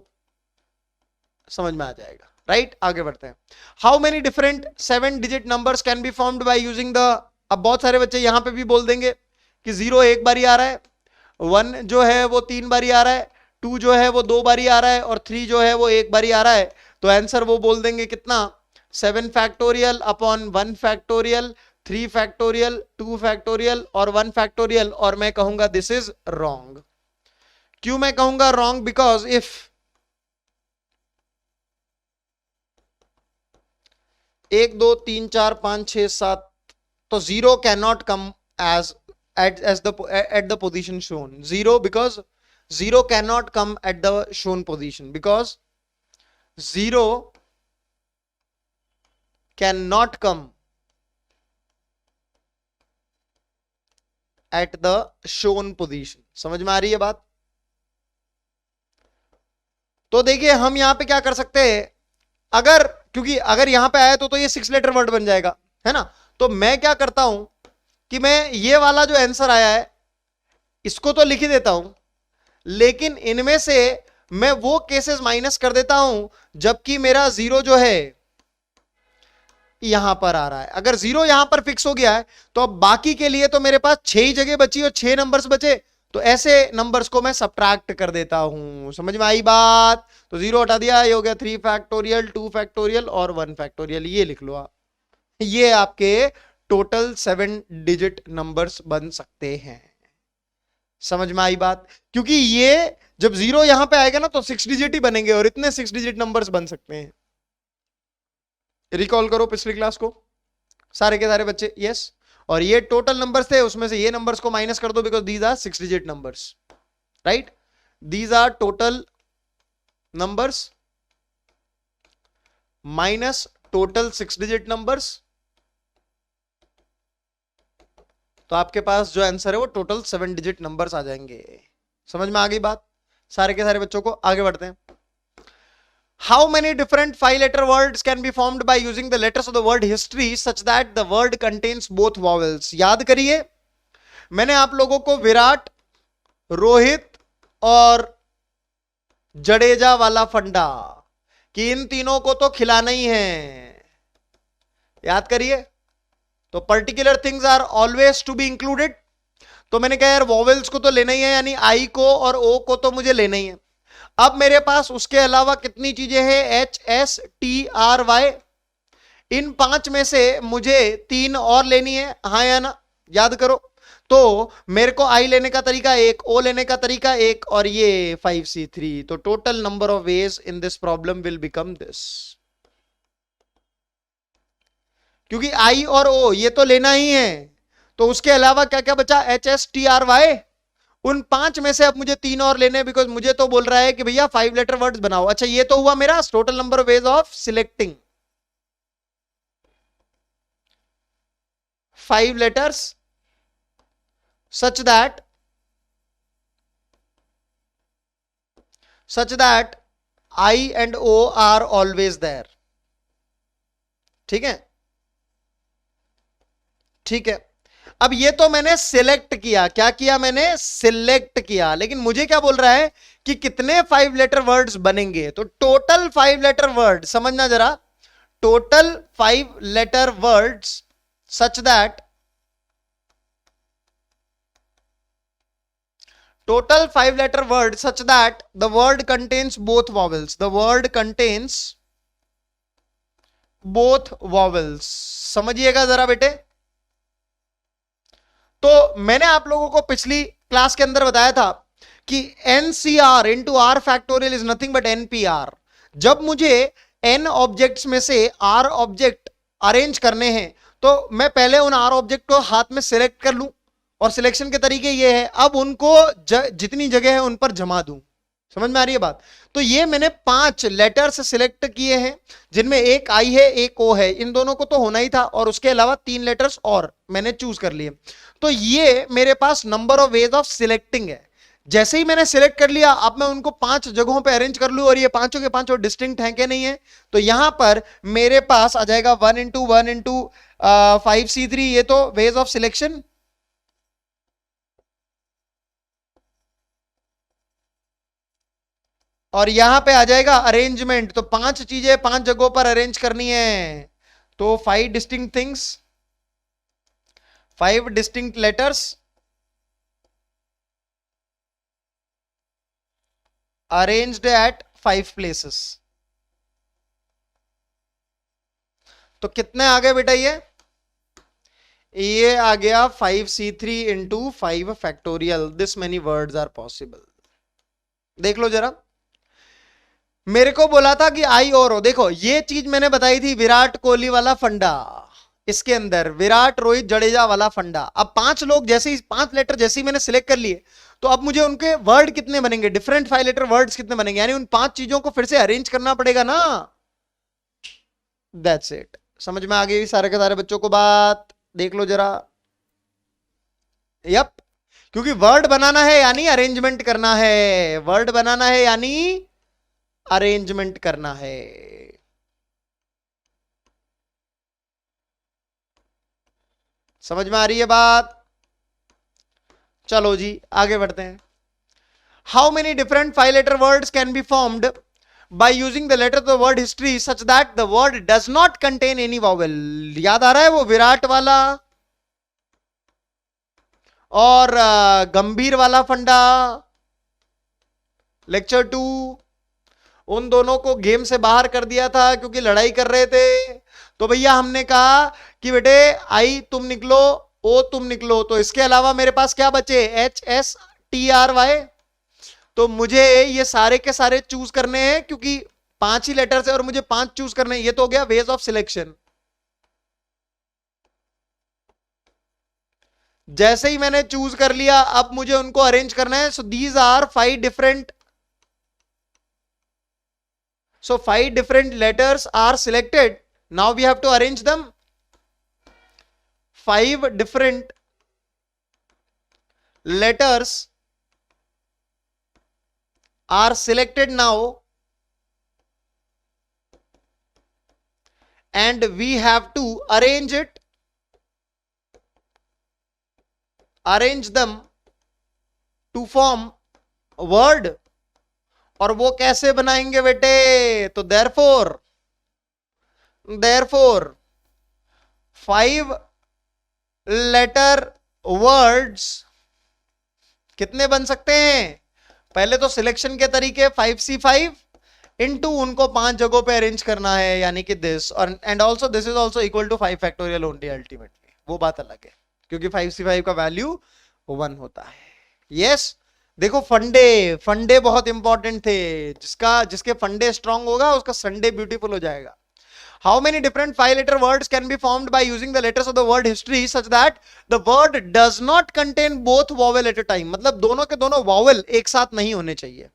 समझ में आ जाएगा, राइट। आगे बढ़ते हैं। How many different 7 digit numbers can be formed by using the, अब बहुत सारे बच्चे यहां पे भी बोल देंगे कि 0 एक बारी आ रहा है, 1 जो है वो 3 बारी आ रहा है, 2 जो है वो 2 बारी आ रहा है, और 3 जो है वो 1 बारी आ रहा है। तो आंसर वो बोल देंगे कितना, 7 factorial upon 1 factorial, 3 factorial, 2 factorial और 1 फैक्टोरियल। और मैं कहूंगा दिस इज रॉन्ग। क्यों मैं कहूंगा रॉन्ग, बिकॉज इफ 1 2 3 4 5 6 7 तो zero can not come as at the position shown. Zero, because zero cannot come at the shown position, because zero cannot come at the shown position. समझ में आ रही है बात? तो देखिए हम यहां पे क्या कर सकते हैं, अगर क्योंकि अगर यहां पे आया तो ये 6 लेटर वर्ड बन जाएगा, है ना? तो मैं क्या करता हूं कि मैं ये वाला जो आंसर आया है इसको तो लिख ही देता हूं, लेकिन इनमें से मैं वो केसेस माइनस कर देता हूं जबकि मेरा जीरो जो है यहां पर आ रहा है। अगर जीरो यहां पर फिक्स हो गया है तो अब बाकी के लिए तो मेरे पास 6 ही जगह बची और 6 नंबर्स बचे, तो ऐसे नंबर्स को मैं सबट्रैक्ट कर देता हूं। समझ में आई बात? तो जीरो हटा दिया, ये हो गया 3 फैक्टोरियल, 2 फैक्टोरियल और 1 फैक्टोरियल। ये लिख लो आप, ये आपके टोटल 7 डिजिट नंबर्स बन सकते हैं। समझ में आई बात? क्योंकि ये जब जीरो यहां पे आएगा ना तो 6 डिजिट ही बनेंगे और इतने 6 डिजिट नंबर्स बन सकते हैं। रिकॉल करो पिछली क्लास को सारे के सारे बच्चे, यस। और ये टोटल नंबर्स थे, उसमें से ये नंबर्स को माइनस कर दो because these are 6 digit numbers, right? These are total numbers minus total 6 digit numbers, तो आपके पास जो आंसर है वो टोटल 7 डिजिट नंबर्स आ जाएंगे। समझ में आ गई बात सारे के सारे बच्चों को? आगे बढ़ते हैं। How many different 5-letter words can be formed by using the letters of the word history such that the word contains both vowels? याद करिए, मैंने आप लोगों को विराट, रोहित और जडेजा वाला फंडा कि इन तीनों को तो खिलाना ही है, याद करिए। तो particular things are always to be included. तो मैंने कहा यार वॉवेल्स को तो लेना ही है, यानी आई को और ओ को तो मुझे लेना ही है। अब मेरे पास उसके अलावा कितनी चीजें हैं? H S T R Y, इन 5 में से मुझे 3 और लेनी है, हाँ या ना? याद करो। तो मेरे को आई लेने का तरीका एक, ओ लेने का तरीका एक, और ये 5C3। तो total number of ways in this problem will become this, क्योंकि आई और ओ ये तो लेना ही है। तो उसके अलावा क्या क्या बचा? H S T R Y, उन 5 में से अब मुझे 3 और लेने, बिकॉज मुझे तो बोल रहा है कि भैया 5 लेटर वर्ड्स बनाओ। अच्छा, ये तो हुआ मेरा total number of ways of selecting 5 letters such that I and O are always there। ठीक है, ठीक है। अब ये तो मैंने सिलेक्ट किया, क्या किया? मैंने सिलेक्ट किया, लेकिन मुझे क्या बोल रहा है कि कितने 5 लेटर वर्ड्स बनेंगे? तो टोटल 5 लेटर वर्ड, समझना जरा, total 5 letter words such that total 5 letter word such that the word contains both vowels, the word contains both vowels। समझिएगा जरा बेटे। तो मैंने आप लोगों को पिछली क्लास के अंदर बताया था कि NCR into R factorial is nothing but NPR। जब मुझे N ऑब्जेक्ट्स में से R ऑब्जेक्ट अरेंज करने हैं तो मैं पहले उन R ऑब्जेक्ट को हाथ में सिलेक्ट कर लूं, और सिलेक्शन के तरीके ये है, अब उनको जितनी जगह है उन पर जमा दूं। समझ में आ रही है बात? तो ये मैंने 5 लेटर्स सिलेक्ट किए हैं, जिनमें एक आई है एक ओ है, इन दोनों को तो होना ही था, और उसके अलावा 3 लेटर्स और मैंने चूज कर लिए। तो ये मेरे पास number of ways of selecting है। जैसे ही मैंने सिलेक्ट कर लिया, अब मैं उनको 5 जगहों पे अरेंज कर लूं, और ये पांचों के पांचों डिस्टिंक्ट हैं कि नहीं है? तो यहां पर मेरे पास आ जाएगा 1 into 1 into 5C3, ये तो वेज ऑफ सिलेक्शन। और यहां पे आ जाएगा अरेंजमेंट। तो 5 चीजें 5 जगहों पर अरेंज करनी है, तो 5 distinct things, 5 distinct letters arranged at 5 places. तो कितने आ गए बेटा? ये आ गया 5C3 into 5 factorial. This many words are possible. देख लो जरा, मेरे को बोला था कि आई और ओ, देखो ये चीज मैंने बताई थी विराट कोहली वाला फंडा, इसके अंदर विराट रोहित जडेजा वाला फंडा। अब 5 लोग जैसे ही 5 लेटर जैसे ही मैंने सिलेक्ट कर लिए, तो अब मुझे उनके वर्ड कितने बनेंगे, डिफरेंट 5 लेटर वर्ड्स कितने बनेंगे, यानी उन 5 चीजों को फिर से अरेंज करना पड़ेगा ना। That's it. समझ में आ गई सारे के सारे बच्चों को बात? देख लो जरा। यप, क्योंकि वर्ड बनाना है यानी अरेंजमेंट करना है, वर्ड बनाना है यानी अरेंजमेंट करना है। समझ में आ रही है बात? चलो जी आगे बढ़ते हैं। How many different 5 letter words can be formed by using the letter of the word history such that the word does not contain any vowel? याद आ रहा है वो विराट वाला और गंभीर वाला फंडा, लेक्चर 2। उन दोनों को गेम से बाहर कर दिया था क्योंकि लड़ाई कर रहे थे। तो भैया हमने कहा कि बेटे आई तुम निकलो, ओ तुम निकलो, तो इसके अलावा मेरे पास क्या बचे, HSTRY। तो मुझे ये सारे के सारे चूज करने हैं क्योंकि 5 ही लेटर्स है और मुझे 5 चूज करने हैं। ये तो हो गया वेज ऑफ सिलेक्शन। जैसे ही मैंने चूज कर लिया अब मुझे उनको अरेंज करना है। So these are 5 different, so 5 different letters are selected. Now we have to arrange them. 5 different letters are selected now, and we have to arrange them to form a word. और वो कैसे बनाएंगे बेटे, तो therefore 5 letter words कितने बन सकते हैं? पहले तो सिलेक्शन के तरीके 5C5 इनटू उनको 5 जगहों पे अरेंज करना है, यानी कि दिस, और and also this is also equal to 5 factorial only ultimately. वो बात अलग है क्योंकि 5C5 का वैल्यू 1 होता है। यस, देखो फंडे बहुत इंपॉर्टेंट थे। जिसके फंडे स्ट्रांग होगा उसका संडे ब्यूटीफुल हो जाएगा। How many different 5 letter words can be formed by using the letters of the word history such that the word does not contain both vowel at a time? मतलब दोनों के दोनों vowel एक साथ नहीं होने चाहिए,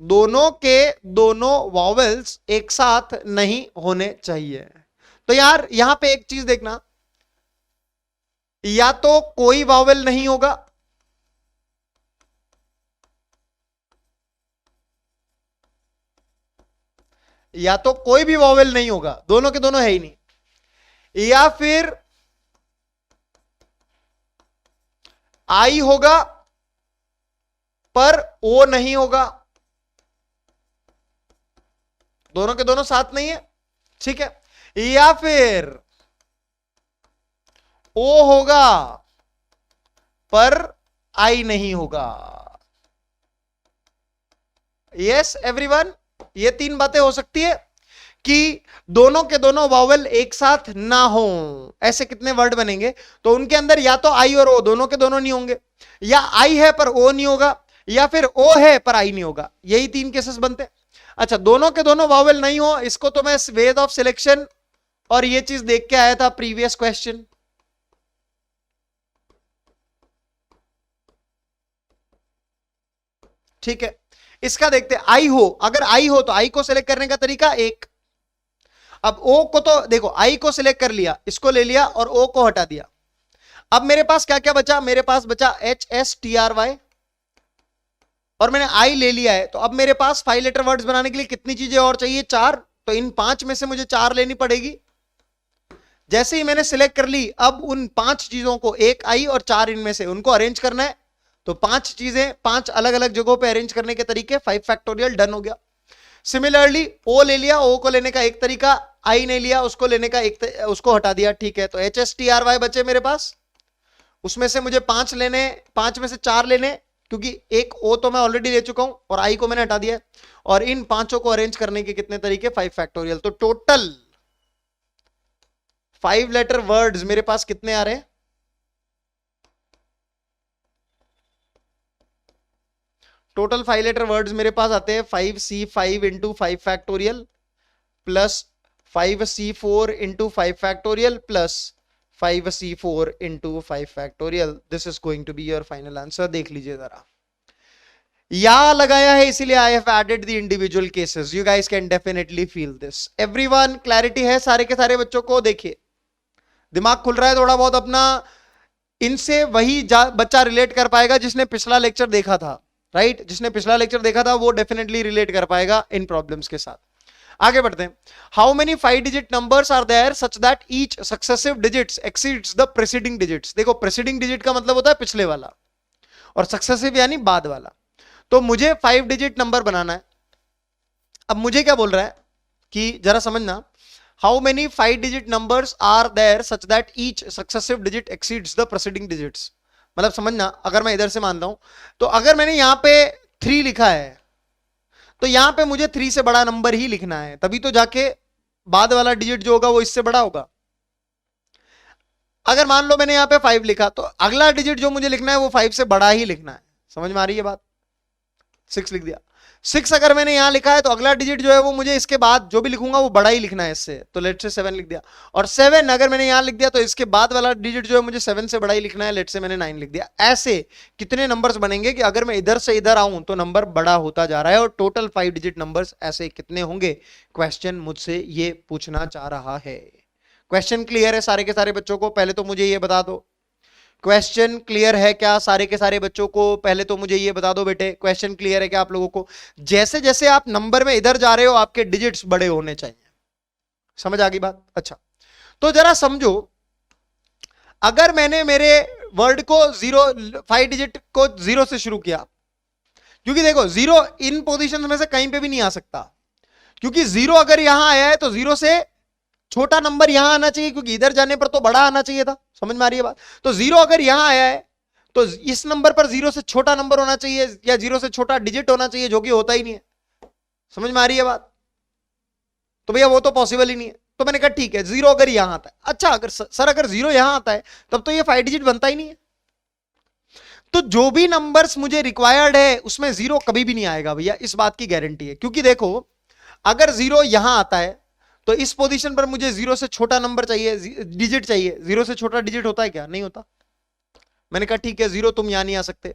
दोनों के दोनों vowels एक साथ नहीं होने चाहिए। तो यार यहां पे एक चीज देखना, या तो कोई vowel नहीं होगा, या तो कोई भी वॉवेल नहीं होगा, दोनों के दोनों है ही नहीं, या फिर आई होगा पर ओ नहीं होगा, दोनों के दोनों साथ नहीं है, ठीक है, या फिर ओ होगा पर आई नहीं होगा। यस एवरीवन, ये 3 बातें हो सकती है कि दोनों के दोनों वावल एक साथ ना हो। ऐसे कितने वर्ड बनेंगे? तो उनके अंदर या तो आई और ओ दोनों के दोनों नहीं होंगे, या आई है पर ओ नहीं होगा, या फिर ओ है पर आई नहीं होगा। यही 3 केसेस बनते हैं। अच्छा, दोनों के दोनों वावल नहीं हो, इसको तो मैं वेज ऑफ सिलेक्शन और ये चीज देख के आया था प्रीवियस क्वेश्चन। ठीक है, इसका देखते हैं। आई हो, अगर आई हो तो आई को सिलेक्ट करने का तरीका एक, अब ओ को तो देखो आई को सिलेक्ट कर लिया, इसको ले लिया और ओ को हटा दिया। अब मेरे पास क्या क्या बचा? मेरे पास बचा HSTRY और मैंने आई ले लिया है। तो अब मेरे पास 5 लेटर वर्ड्स बनाने के लिए कितनी चीजें और चाहिए? 4। तो इन 5 में से मुझे 4 लेनी पड़ेगी। जैसे ही मैंने सिलेक्ट कर ली, अब उन 5 चीजों को, एक आई और 4 इनमें से, उनको अरेंज करना है। तो 5 चीजें 5 अलग अलग जगहों पे अरेंज करने के तरीके 5 फैक्टोरियल डन हो गया। सिमिलरली ओ ले लिया, ओ को लेने का एक तरीका, आई ने लिया, उसको लेने का उसको हटा दिया। ठीक है, तो HSTRY बचे मेरे पास, उसमें से मुझे 5 लेने, 5 में से 4 लेने, क्योंकि एक ओ तो मैं ऑलरेडी ले चुका हूं और आई को मैंने हटा दिया। और इन 5 को अरेंज करने के कितने तरीके? 5 फैक्टोरियल। तो टोटल 5 लेटर वर्ड्स मेरे पास कितने आ रहे हैं? टोटल 5 लेटर वर्ड्स मेरे पास आते हैं 5C5 into 5 factorial plus 5c4 into 5 factorial plus 5c4 into 5 factorial. This is going to be your final answer. देख लीजिए जरा, या लगाया है इसीलिए I have added the individual cases. You guys can definitely feel this. Everyone, clarity है सारे के सारे बच्चों को? देखिए दिमाग खुल रहा है थोड़ा बहुत अपना, इनसे वही बच्चा रिलेट कर पाएगा जिसने पिछला लेक्चर देखा था, राइट? जिसने पिछला लेक्चर देखा था वो डेफिनेटली रिलेट कर पाएगा इन प्रॉब्लम्स के साथ। आगे बढ़ते हैं। How many 5 digit numbers are there such that each successive digits exceeds the preceding digits. देखो प्रीसीडिंग डिजिट का मतलब होता है पिछले वाला, और सक्सेसिव यानी बाद वाला। तो मुझे 5 डिजिट नंबर बनाना है। अब मुझे क्या बोल रहा है कि जरा समझना, how many 5 digit numbers are there such that each successive digit exceeds the preceding digits. मतलब समझना, अगर मैं इधर से मानता हूं तो अगर मैंने यहां पे 3 लिखा है तो यहां पे मुझे 3 से बड़ा नंबर ही लिखना है, तभी तो जाके बाद वाला डिजिट जो होगा वो इससे बड़ा होगा। अगर मान लो मैंने यहां पे 5 लिखा तो अगला डिजिट जो मुझे लिखना है वो 5 से बड़ा ही लिखना है। समझ में आ रही है बात? 6 लिख दिया। 6 अगर मैंने यहां लिखा है तो अगला डिजिट जो है वो मुझे इसके बाद जो भी लिखूंगा वो बड़ा ही लिखना है इससे, तो लेट से 7 लिख दिया। और 7 अगर मैंने यहां लिख दिया तो इसके बाद वाला डिजिट जो है मुझे 7 से बड़ा ही लिखना है, लेट से मैंने 9 लिख दिया। ऐसे कितने नंबर्स बनेंगे कि अगर मैं इधर से इधर आऊं तो नंबर बड़ा होता जा रहा है, और टोटल 5 डिजिट नंबर्स ऐसे कितने होंगे, क्वेश्चन मुझसे ये पूछना चाह रहा है। क्वेश्चन क्लियर है सारे के सारे बच्चों को? पहले तो मुझे ये बता दो, क्वेश्चन क्लियर है क्या सारे के सारे बच्चों को? पहले तो मुझे ये बता दो बेटे, क्वेश्चन क्लियर है क्या आप लोगों को? जैसे जैसे आप नंबर में इधर जा रहे हो आपके डिजिट्स बड़े होने चाहिए। समझ आ गई बात? अच्छा, तो जरा समझो, अगर मैंने मेरे वर्ड को 5 डिजिट को 0 से शुरू किया, क्योंकि देखो 0 इन पोजीशन में से कहीं पे भी नहीं आ सकता, क्योंकि 0 अगर यहां आया है तो 0 से छोटा नंबर यहां आना चाहिए, क्योंकि इधर जाने पर तो बड़ा आना चाहिए था। समझ में आ रही है बात? तो 0 अगर यहां आया है तो इस नंबर पर 0 से छोटा नंबर होना चाहिए, या 0 से छोटा डिजिट होना चाहिए, जो कि होता ही नहीं है। समझ में आ रही है बात? तो भैया वो तो पॉसिबल ही नहीं है। तो मैंने कहा ठीक है, 0 अगर यहां आता है, अच्छा अगर सर अगर 0 यहां आता है तब तो ये 5 डिजिट बनता ही नहीं है। तो जो भी नंबर्स मुझे रिक्वायर्ड है उसमें 0 कभी भी नहीं आएगा भैया, इस बात की गारंटी है। क्योंकि देखो अगर 0 यहां आता है तो इस पोजीशन पर मुझे 0 से छोटा नंबर चाहिए, डिजिट चाहिए। 0 से छोटा डिजिट होता है क्या? नहीं होता। मैंने कहा ठीक है 0 तुम यहां नहीं आ सकते।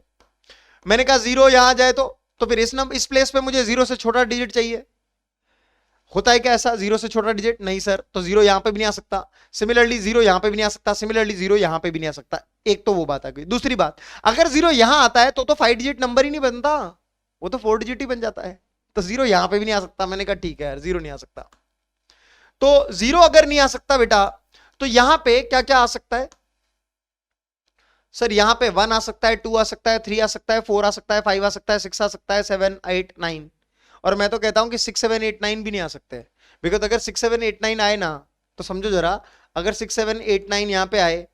मैंने कहा 0 यहां आ जाए तो फिर इस प्लेस पे मुझे 0 से छोटा डिजिट चाहिए। होता है क्या ऐसा? 0 से छोटा डिजिट नहीं सर, तो 0 यहां पे भी नहीं आ सकता। सिमिलरली 0 यहां पे भी नहीं आ सकता, सिमिलरली 0 यहां पे भी नहीं आ सकता। एक तो वो बात आ गई। दूसरी बात, अगर 0 यहां आता है तो 5 डिजिट नंबर ही नहीं बनता, वो तो 4 डिजिट ही बन जाता है। तो 0 यहां पे भी नहीं आ सकता। मैंने कहा ठीक है यार 0 नहीं आ सकता। तो 0 अगर नहीं आ सकता बेटा तो यहां पे क्या क्या आ सकता है? सर यहां पे 1 आ सकता है, 2 आ सकता है, 3 आ सकता है, 4 आ सकता है, 5 आ सकता है, 6 आ सकता है, 7 8 9। और मैं तो कहता हूं कि 6 7 8 9 भी नहीं आ सकते, बिकॉज अगर 6 7 8 9 आए ना तो समझो जरा, अगर 6 7 8 9 यहां पे आए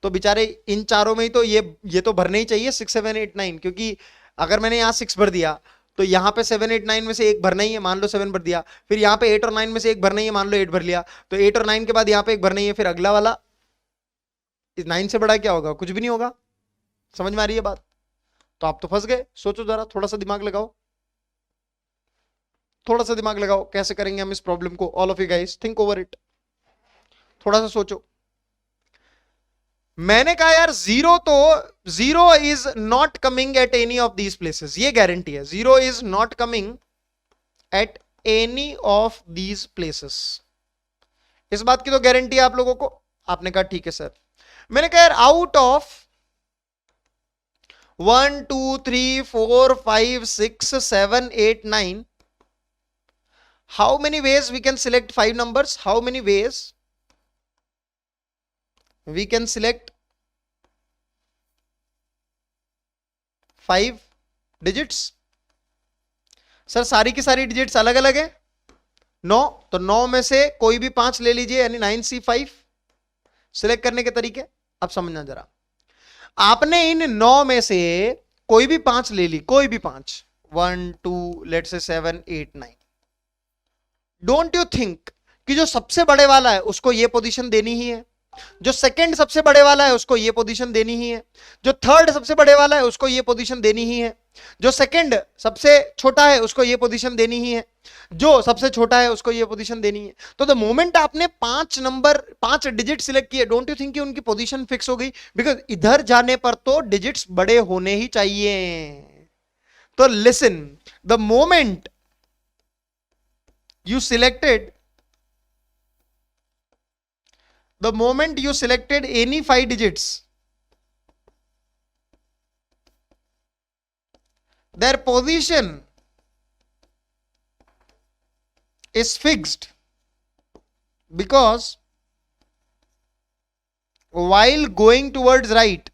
तो बेचारे इन चारों में ही तो ये तो भरने ही चाहिए 6 7 8 9, क्योंकि अगर मैंने यहां 6 भर दिया तो यहाँ पे 7 8 9 में से एक भरना ही है, मान लो 7 भर दिया। फिर यहाँ पे 8 और 9 में से एक भरना ही है, मान लो 8 भर लिया। तो 8 और 9 के बाद यहाँ पे एक भरना ही है, फिर अगला वाला 9 से बड़ा क्या होगा? कुछ भी नहीं होगा। समझ में आ रही है बात? तो आप तो फंस गए। सोचो जरा, थोड़ा सा दिमाग लगाओ, थोड़ा सा दिमाग लगाओ, कैसे करेंगे हम इस प्रॉब्लम को। All of you guys think over it, थोड़ा सा सोचो। मैंने कहा यार 0 is not coming at any of these places, ये गारंटी है। 0 is not coming at any of these places, इस बात की तो गारंटी है आप लोगों को। आपने कहा ठीक है सर। मैंने कहा यार out of 1 2 3 4 5 6 7 8 9 how many ways we can select 5 numbers? How many ways we can select 5 digits? Sir सारी की सारी डिजिट्स अलग अलग है 9, तो 9 में से कोई भी 5 ले लीजिए, यानी 9C5। सिलेक्ट करने के तरीके अब समझना जरा। आपने इन 9 में से कोई भी 5 ले ली, कोई भी 5, 1 2 let's say 7 8 9। Don't you think कि जो सबसे बड़े वाला है उसको ये पोजीशन देनी ही है? जो सेकंड सबसे बड़े वाला है उसको ये पोजीशन देनी ही है, जो थर्ड सबसे बड़े वाला है उसको ये पोजीशन देनी ही है, जो सेकंड सबसे छोटा है उसको ये पोजीशन देनी ही है, जो सबसे छोटा है उसको ये पोजीशन देनी है। तो द मोमेंट आपने 5 डिजिट सिलेक्ट किए, डोंट यू थिंक कि उनकी पोजीशन फिक्स हो गई? बिकॉज इधर जाने पर तो डिजिट्स बड़े होने ही चाहिए। तो listen, the moment you selected any 5 digits, their position is fixed, because while going towards right,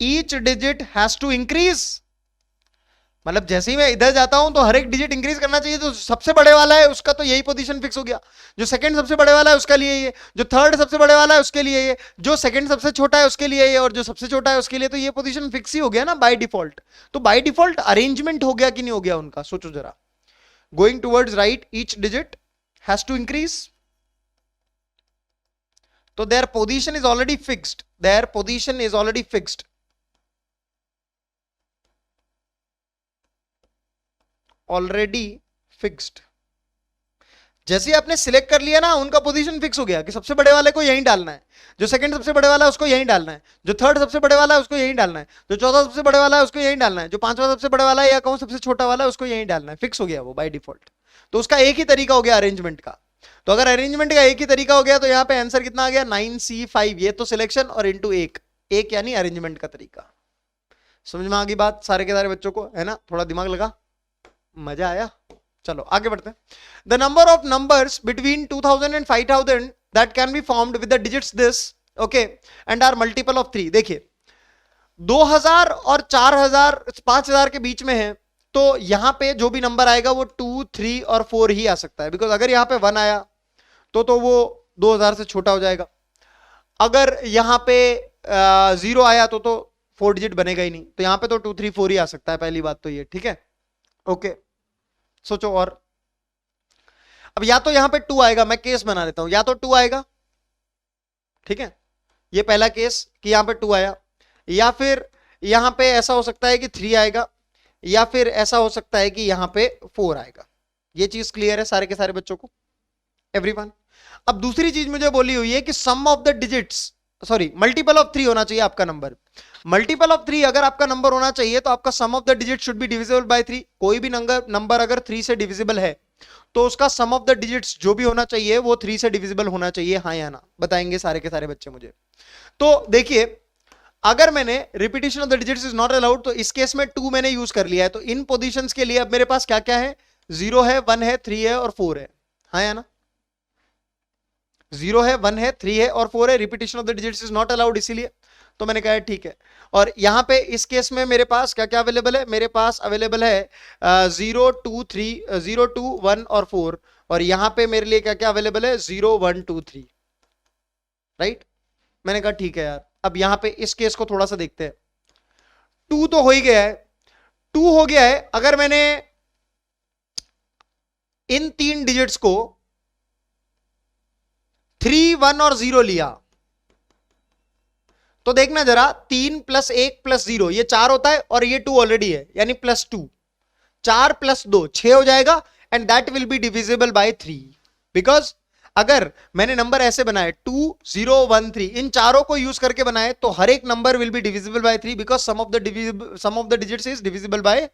each digit has to increase। मतलब जैसे ही मैं इधर जाता हूं तो हर एक डिजिट इंक्रीज करना चाहिए। तो सबसे बड़े वाला है उसका तो यही पोजीशन फिक्स हो गया, जो सेकंड सबसे बड़े वाला है उसका लिए ये, जो थर्ड सबसे बड़े वाला है उसके लिए ये, जो सेकंड सबसे छोटा है उसके लिए ये, और जो सबसे छोटा है उसके लिए, तो ये पोजीशन फिक्स ही हो गया ना बाय डिफॉल्ट। तो बाय डिफॉल्ट अरेंजमेंट हो गया कि नहीं हो गया उनका, सोचो जरा। Going towards right each digit has to increase, तो their position is already fixed, their position is already fixed, already fixed. जैसे ही आपने सिलेक्ट कर लिया ना, उनका पोजीशन फिक्स हो गया कि सबसे बड़े वाले को यहीं डालना है, जो सेकंड सबसे बड़े वाला है उसको यहीं डालना है, जो थर्ड सबसे बड़े वाला है उसको यहीं डालना है, जो चौथा सबसे बड़े वाला है उसको यहीं डालना है, जो पांचवा सबसे बड़े वाला है या कहूं सबसे छोटा वाला है उसको यहीं डालना है। फिक्स हो गया वो बाय डिफॉल्ट। तो उसका एक ही तरीका हो गया अरेंजमेंट का। तो अगर अरेंजमेंट का एक ही तरीका हो गया तो यहाँ पे आंसर कितना आ गया? 9C5। ये तो सिलेक्शन और इंटू एक यानी अरेंजमेंट का तरीका। समझ में आ गई बात सारे के सारे बच्चों को, है ना? थोड़ा दिमाग लगा, मजा आया? चलो आगे बढ़ते हैं। The number of numbers between 2000 and 5000 that can be formed with the digits this, okay, and are multiple of 3। देखिए 2000 और 4000 5000 के बीच में है, तो यहां पे जो भी नंबर आएगा वो 2, 3 और 4 ही आ सकता है। बिकॉज अगर यहां पे 1 आया तो वो 2000 से छोटा हो जाएगा। अगर यहां पे 0 आया तो 4 डिजिट बनेगा ही नहीं। तो यहां पे तो 2, 3, 4 ही आ सकता है। पहली बात तो ये, ठीक है? ओके, सोचो। और अब या तो यहां पे 2 आएगा, मैं केस बना लेता हूं, या तो 2 आएगा, ठीक है, ये पहला केस कि यहां पे 2 आया, या फिर यहां पे ऐसा हो सकता है कि 3 आएगा, या फिर ऐसा हो सकता है कि यहां पे 4 आएगा। ये चीज क्लियर है सारे के सारे बच्चों को, एवरीवन? अब दूसरी चीज मुझे बोली हुई है कि sum of the digits, sorry, multiple of 3 होना चाहिए आपका नंबर। मल्टीपल ऑफ 3 अगर आपका नंबर होना चाहिए तो आपका sum of the digit should be divisible by 3। कोई भी नंबर अगर 3 से डिविजिबल है तो उसका सम ऑफ द डिजिट्स जो भी होना चाहिए वो 3 से डिविजिबल होना चाहिए, हाँ या ना? बताएंगे सारे के सारे बच्चे मुझे। तो देखिए, अगर मैंने repetition of the digits is not allowed, तो इस केस में 2 मैंने यूज कर लिया है। तो इन पोजीशंस के लिए अब मेरे पास क्या क्या है? 0 है, 1 है, 3 है और 4 है, हाँ या ना? 0 है, 1 है, 3 है और 4 है। Repetition of the digits is not allowed, इसीलिए तो मैंने कहा ठीक है। और यहां पे इस केस में मेरे पास क्या क्या अवेलेबल है? मेरे पास अवेलेबल है 0, 2, 3, 0, 2, 1 और 4। और यहां पे मेरे लिए क्या क्या अवेलेबल है? 0, 1, 2, 3, राइट? मैंने कहा ठीक है यार। अब यहां पे इस केस को थोड़ा सा देखते हैं। 2 तो हो ही गया है, 2 हो गया है। अगर मैंने इन 3 डिजिट्स को 3, 1 और 0 लिया तो देखना जरा, 3 + 1 + 0 ये 4 होता है, और ये 2 ऑलरेडी है यानी +2। 4 + 2 6 हो जाएगा, and that will be divisible by 3। Because अगर मैंने नंबर ऐसे बनाए 2, 0, 1, 3, इन चारों को यूज करके बनाए तो हर एक number will be divisible by 3, because sum of the digits is divisible by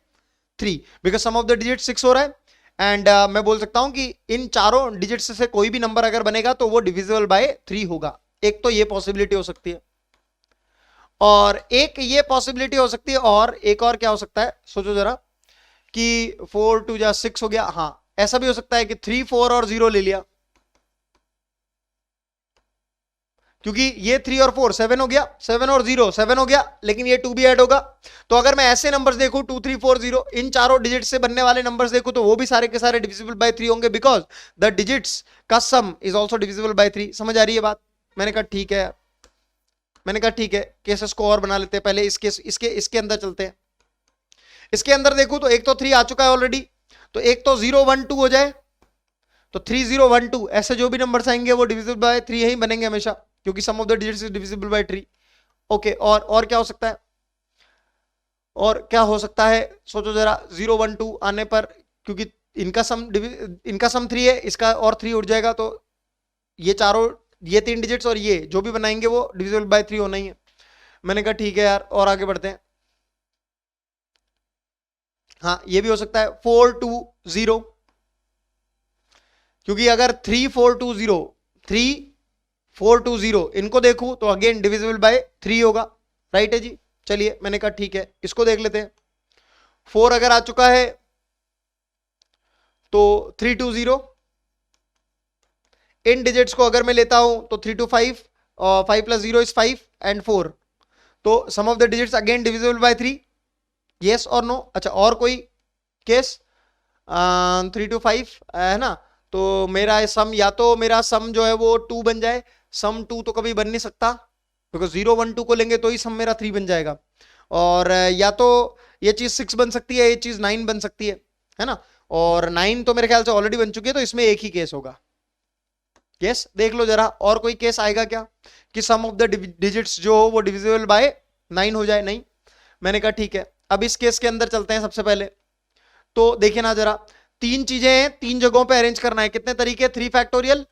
3, because sum of the digit 6 हो रहा है। एंड मैं बोल सकता हूं कि इन चारों डिजिट्स से कोई भी नंबर अगर बनेगा तो वो डिविजिबल बाय 3 होगा। एक तो ये पॉसिबिलिटी हो सकती है, और एक ये पॉसिबिलिटी हो सकती है, और एक और क्या हो सकता है? सोचो जरा कि 4, 2 जा 6 हो गया। हाँ, ऐसा भी हो सकता है कि 3, 4 और 0 ले लिया, क्योंकि ये 3 और 4 7 हो गया, 7 और 0 7 हो गया, लेकिन ये 2 भी ऐड होगा। तो अगर मैं ऐसे नंबर्स देखूं 2, 3, 4, 0, इन चारों डिजिट से बनने वाले नंबर्स देखूं तो वो भी सारे के सारे डिविजिबल बाय 3 होंगे, बिकॉज द डिजिट्स का सम इज ऑल्सो डिविजिबल बाय 3। समझ आ रही है बात? मैंने कहा ठीक है, मैंने कहा ठीक है, केसेस को और बना लेते हैं। पहले इसके अंदर चलते हैं। इसके अंदर देखूं तो एक तो 3 आ चुका है ऑलरेडी, तो एक तो 0 1 2 हो जाए, तो 3 0 1 2 ऐसे जो भी नंबर्स आएंगे वो डिविजिबल बाय 3 ही बनेंगे हमेशा, क्योंकि sum of the digits is divisible by 3। Okay, और क्या हो सकता है, और क्या हो सकता है, सोचो जरा। 0 1 2 आने पर, क्योंकि इनका सम 3 है, इसका और 3 उड़ जाएगा, तो ये चारों, ये 3 डिजिट्स और ये जो भी बनाएंगे वो डिविजिबल बाय 3 होना ही है। मैंने कहा ठीक है यार, और आगे बढ़ते हैं। हाँ, ये भी हो सकता है 4 2 0, क्योंकि अगर 3 4 2 0 3 4 2 0 इनको देखूं तो अगेन डिविजिबल बाय 3 होगा, राइट है जी। चलिए, मैंने कहा ठीक है, इसको देख लेते हैं। 4 अगर आ चुका है तो 3 2 0, इन डिजिट्स को अगर मैं लेता हूं तो 3 2 5, और 5 प्लस 0 इज 5 एंड 4, तो sum of the digits again divisible by 3, yes और नो। अच्छा, और कोई केस? 3 2 5 है ना, तो मेरा सम, या तो मेरा सम जो है वो 2 बन जाए, सम 2 तो कभी बन नहीं सकता, बिकॉज 0 1 2 को लेंगे तो ही सम मेरा 3 बन जाएगा, और या तो ये चीज 6 बन सकती है, ये चीज 9 बन सकती है ना, और 9 तो मेरे ख्याल से ऑलरेडी बन चुकी है, तो इसमें एक ही केस होगा। यस, देख लो जरा, और कोई केस आएगा क्या कि सम ऑफ द डिजिट्स जो हो वो डिविजिबल बाय 9 हो जाए? नहीं। मैंने कहा ठीक है, अब इस केस के अंदर चलते हैं सबसे पहले। तो देखिए ना जरा, 3 चीजें हैं, 3 जगहों पे अरेंज करना है। कितने तरीके? 3 फैक्टोरियल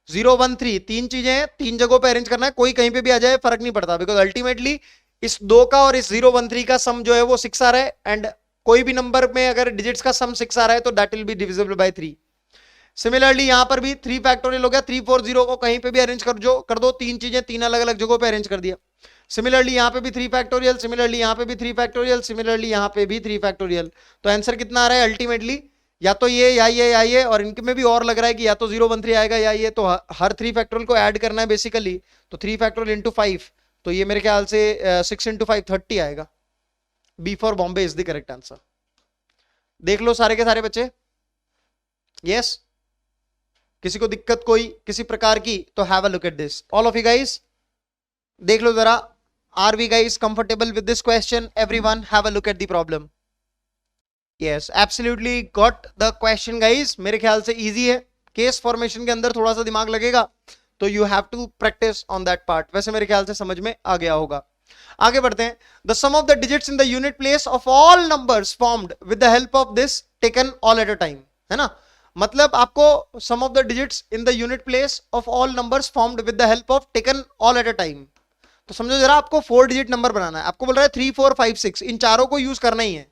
0 1 3, 3 चीजें हैं, 3 जगहों पे अरेंज करना है, कोई कहीं पे भी आ जाए फर्क नहीं पड़ता, बिकॉज अल्टीमेटली इस 2 का और इस 0 1 3 का सम जो है वो 6 आ रहा है, एंड कोई भी नंबर में अगर डिजिट्स का सम 6 आ रहा है तो that will be divisible by 3। Similarly यहां पर भी 3 फैक्टोरियल हो गया, 3 4 0 को कहीं पे भी अरेंज कर दो, 3 चीजें 3 अलग अलग जगहों पे अरेंज कर दिया। सिमिलरली यहां पे भी 3 फैक्टोरियल, सिमिलरली यहां पे भी 3 फैक्टोरियल, सिमिलरली यहां पे भी 3 फैक्टोरियल। तो आंसर कितना आ रहा है अल्टीमेटली? या तो ये या ये या ये, और इनके में भी और लग रहा है कि या तो 0 1 3 आएगा या ये, तो हर 3 फैक्टोरियल को ऐड करना है बेसिकली, तो 3 फैक्टोरियल इंटू 5, तो ये मेरे ख्याल से 6 इंटू 5 30 आएगा। B for Bombay is the correct answer. देख लो सारे के सारे बच्चे, यस। किसी को दिक्कत कोई किसी प्रकार की तो have a look at this, all of you guys देख लो जरा। Are we guys comfortable with this question? Everyone have a look at the problem. Yes, absolutely got the question guys. मेरे ख्याल से इजी है, केस फॉर्मेशन के अंदर थोड़ा सा दिमाग लगेगा, तो you have to practice on that part. वैसे मेरे ख्याल से समझ में आ गया होगा। आगे बढ़ते हैं। The sum of the digits in the unit place of all numbers formed with the help of this taken all at a time, है ना। मतलब आपको sum of the digits in the unit place of all numbers formed with the help of taken all at a time. तो समझो जरा, आपको 4 digit number बनाना है, आपको बोल रहा है 3 4 5 6, इन चारों को यूज करना ही है,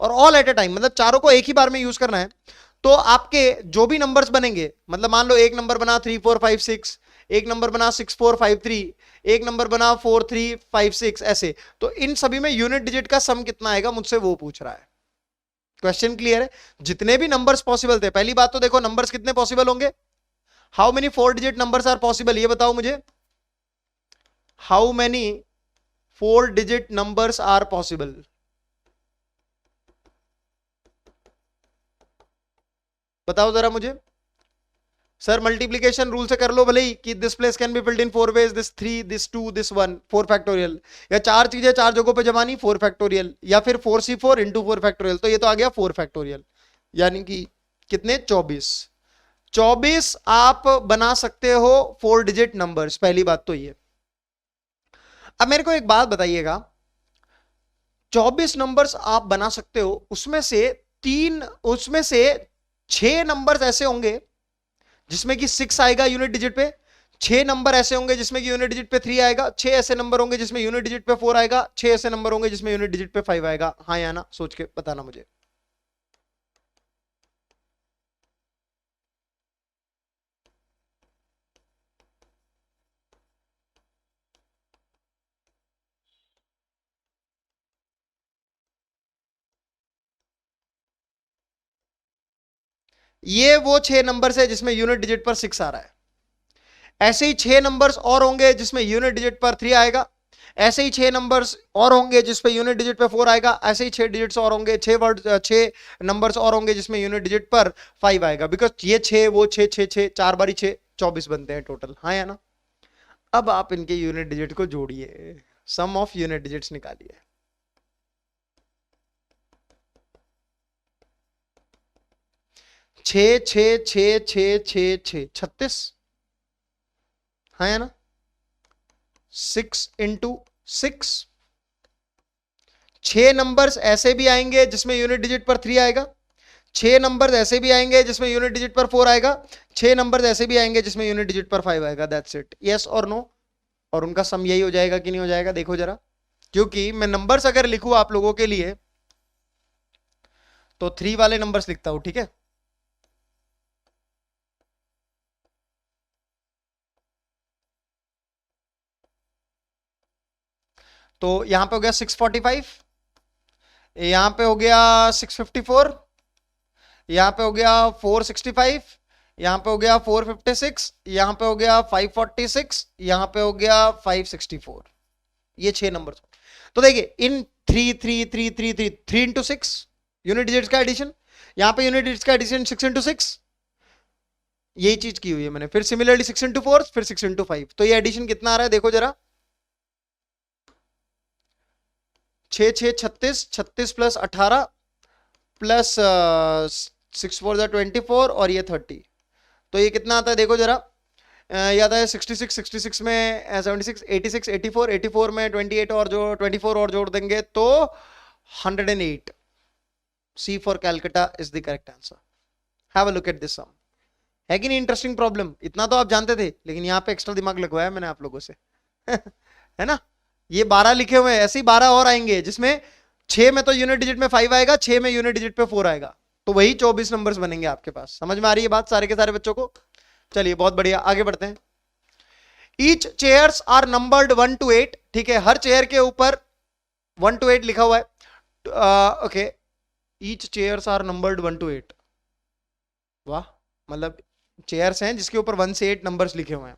और ऑल एट अ टाइम मतलब चारों को एक ही बार में यूज करना है। तो आपके जो भी नंबर्स बनेंगे, मतलब मान लो एक नंबर बना 3 4 5 6, एक नंबर बना 6 4 5 3, एक नंबर बना 4 3 5 6, ऐसे, तो इन सभी में यूनिट डिजिट का सम कितना आएगा, मुझसे वो पूछ रहा है। क्वेश्चन क्लियर है? जितने भी नंबर्स पॉसिबल थे, पहली बात तो देखो नंबर्स कितने पॉसिबल होंगे, how many 4 digit numbers are possible, ये बताओ मुझे। How many 4 digit numbers are possible? बताओ जरा मुझे। सर मल्टीप्लीकेशन रूल से कर लो भले ही, कि this place can be filled in 4 ways, this 3 this 2 this 1, 4 factorial, या 4 चीजें 4 जगहों पे जमानी 4 फैक्टोरियल, या फिर 4C4 इंटू 4 फैक्टोरियल, तो ये तो आ गया 4 फैक्टोरियल, यानी कि कितने? 24। 24 आप बना सकते हो 4 डिजिट नंबर्स, पहली बात तो ये। अब मेरे को एक बात बताइएगा, 24 नंबर्स आप बना सकते हो, उसमें से 6 नंबर्स ऐसे होंगे जिसमें कि 6 आएगा यूनिट डिजिट पे, 6 नंबर ऐसे होंगे जिसमें कि यूनिट डिजिट पे 3 आएगा, 6 ऐसे नंबर होंगे जिसमें यूनिट डिजिट पे 4 आएगा, 6 ऐसे नंबर होंगे जिसमें यूनिट डिजिट पे 5 आएगा। हाँ या ना, सोच के बताना मुझे। ये वो 6 नंबर है जिसमें यूनिट डिजिट पर 6 आ रहा है। ऐसे ही 6 नंबर्स और होंगे जिसमें यूनिट डिजिट पर 3 आएगा, ऐसे ही 6 नंबर्स और होंगे जिसपे यूनिट डिजिट पे 4 आएगा, ऐसे ही 6 डिजिट्स और होंगे, 6 नंबर्स और होंगे जिसमें यूनिट डिजिट पर 5 आएगा, बिकॉज ये 6 वो 6 6 6 4 बारी 6 24 बनते हैं टोटल। हाँ या ना। अब आप इनके यूनिट डिजिट को जोड़िए, सम ऑफ यूनिट डिजिट्स निकालिए। 6 6 6 6 6 6 36 है ना, 6 इंटू 6। 6 नंबर्स ऐसे भी आएंगे जिसमें यूनिट डिजिट पर 3 आएगा, 6 नंबर्स ऐसे भी आएंगे जिसमें यूनिट डिजिट पर 4 आएगा, 6 नंबर्स ऐसे भी आएंगे जिसमें यूनिट डिजिट पर 5 आएगा। दैट्स इट, यस और नो। और उनका सम यही हो जाएगा कि नहीं हो जाएगा, देखो जरा। क्योंकि मैं नंबर्स अगर लिखूं आप लोगों के लिए तो 3 वाले नंबर्स लिखता हूं, ठीक है। तो यहां पे हो गया 645, यहां पे हो गया 654, यहां पे हो गया 465, यहां पे हो गया 456, यहां पे हो गया 546, यहां पे हो गया 564। ये 6 नंबर। तो देखिए इन 3 3 3 3 3 3 इंटू 6 यूनिट डिजिट्स का एडिशन, यहां पे यूनिट डिजिट्स का एडिशन 6 इंटू 6, यही चीज की हुई है मैंने। फिर सिमिलरली 6 इंटू 4, फिर 6 इंटू 5। तो ये एडिशन कितना आ रहा है देखो जरा, 6 6 36, 36 प्लस 18 प्लस 6 4 24 और ये 30। तो ये कितना आता है देखो जरा, याद है 66 66 में 76 86 84 84 में 28 और जो 24 और जोड़ देंगे तो 108। C for Calcutta is the correct answer. Have a look at this sum. है कि नहीं इंटरेस्टिंग प्रॉब्लम? इतना तो आप जानते थे, लेकिन यहाँ पे एक्स्ट्रा दिमाग लगवाया मैंने आप लोगों से है ना। ये 12 लिखे हुए हैं, ऐसे ही 12 और आएंगे जिसमें 6 में तो यूनिट डिजिट में 5 आएगा, 6 में यूनिट डिजिट पे 4 आएगा, तो वही 24 नंबर्स बनेंगे आपके पास। समझ में आ रही है बात सारे के सारे बच्चों को? चलिए बहुत बढ़िया, आगे बढ़ते हैं। Each chairs are numbered 1 to 8, ठीक है। हर चेयर के ऊपर 1 to 8 लिखा हुआ है। Okay, each chairs are numbered 1 to 8। वाह, मतलब चेयर्स हैं जिसके ऊपर 1 से 8 नंबर्स लिखे हुए हैं।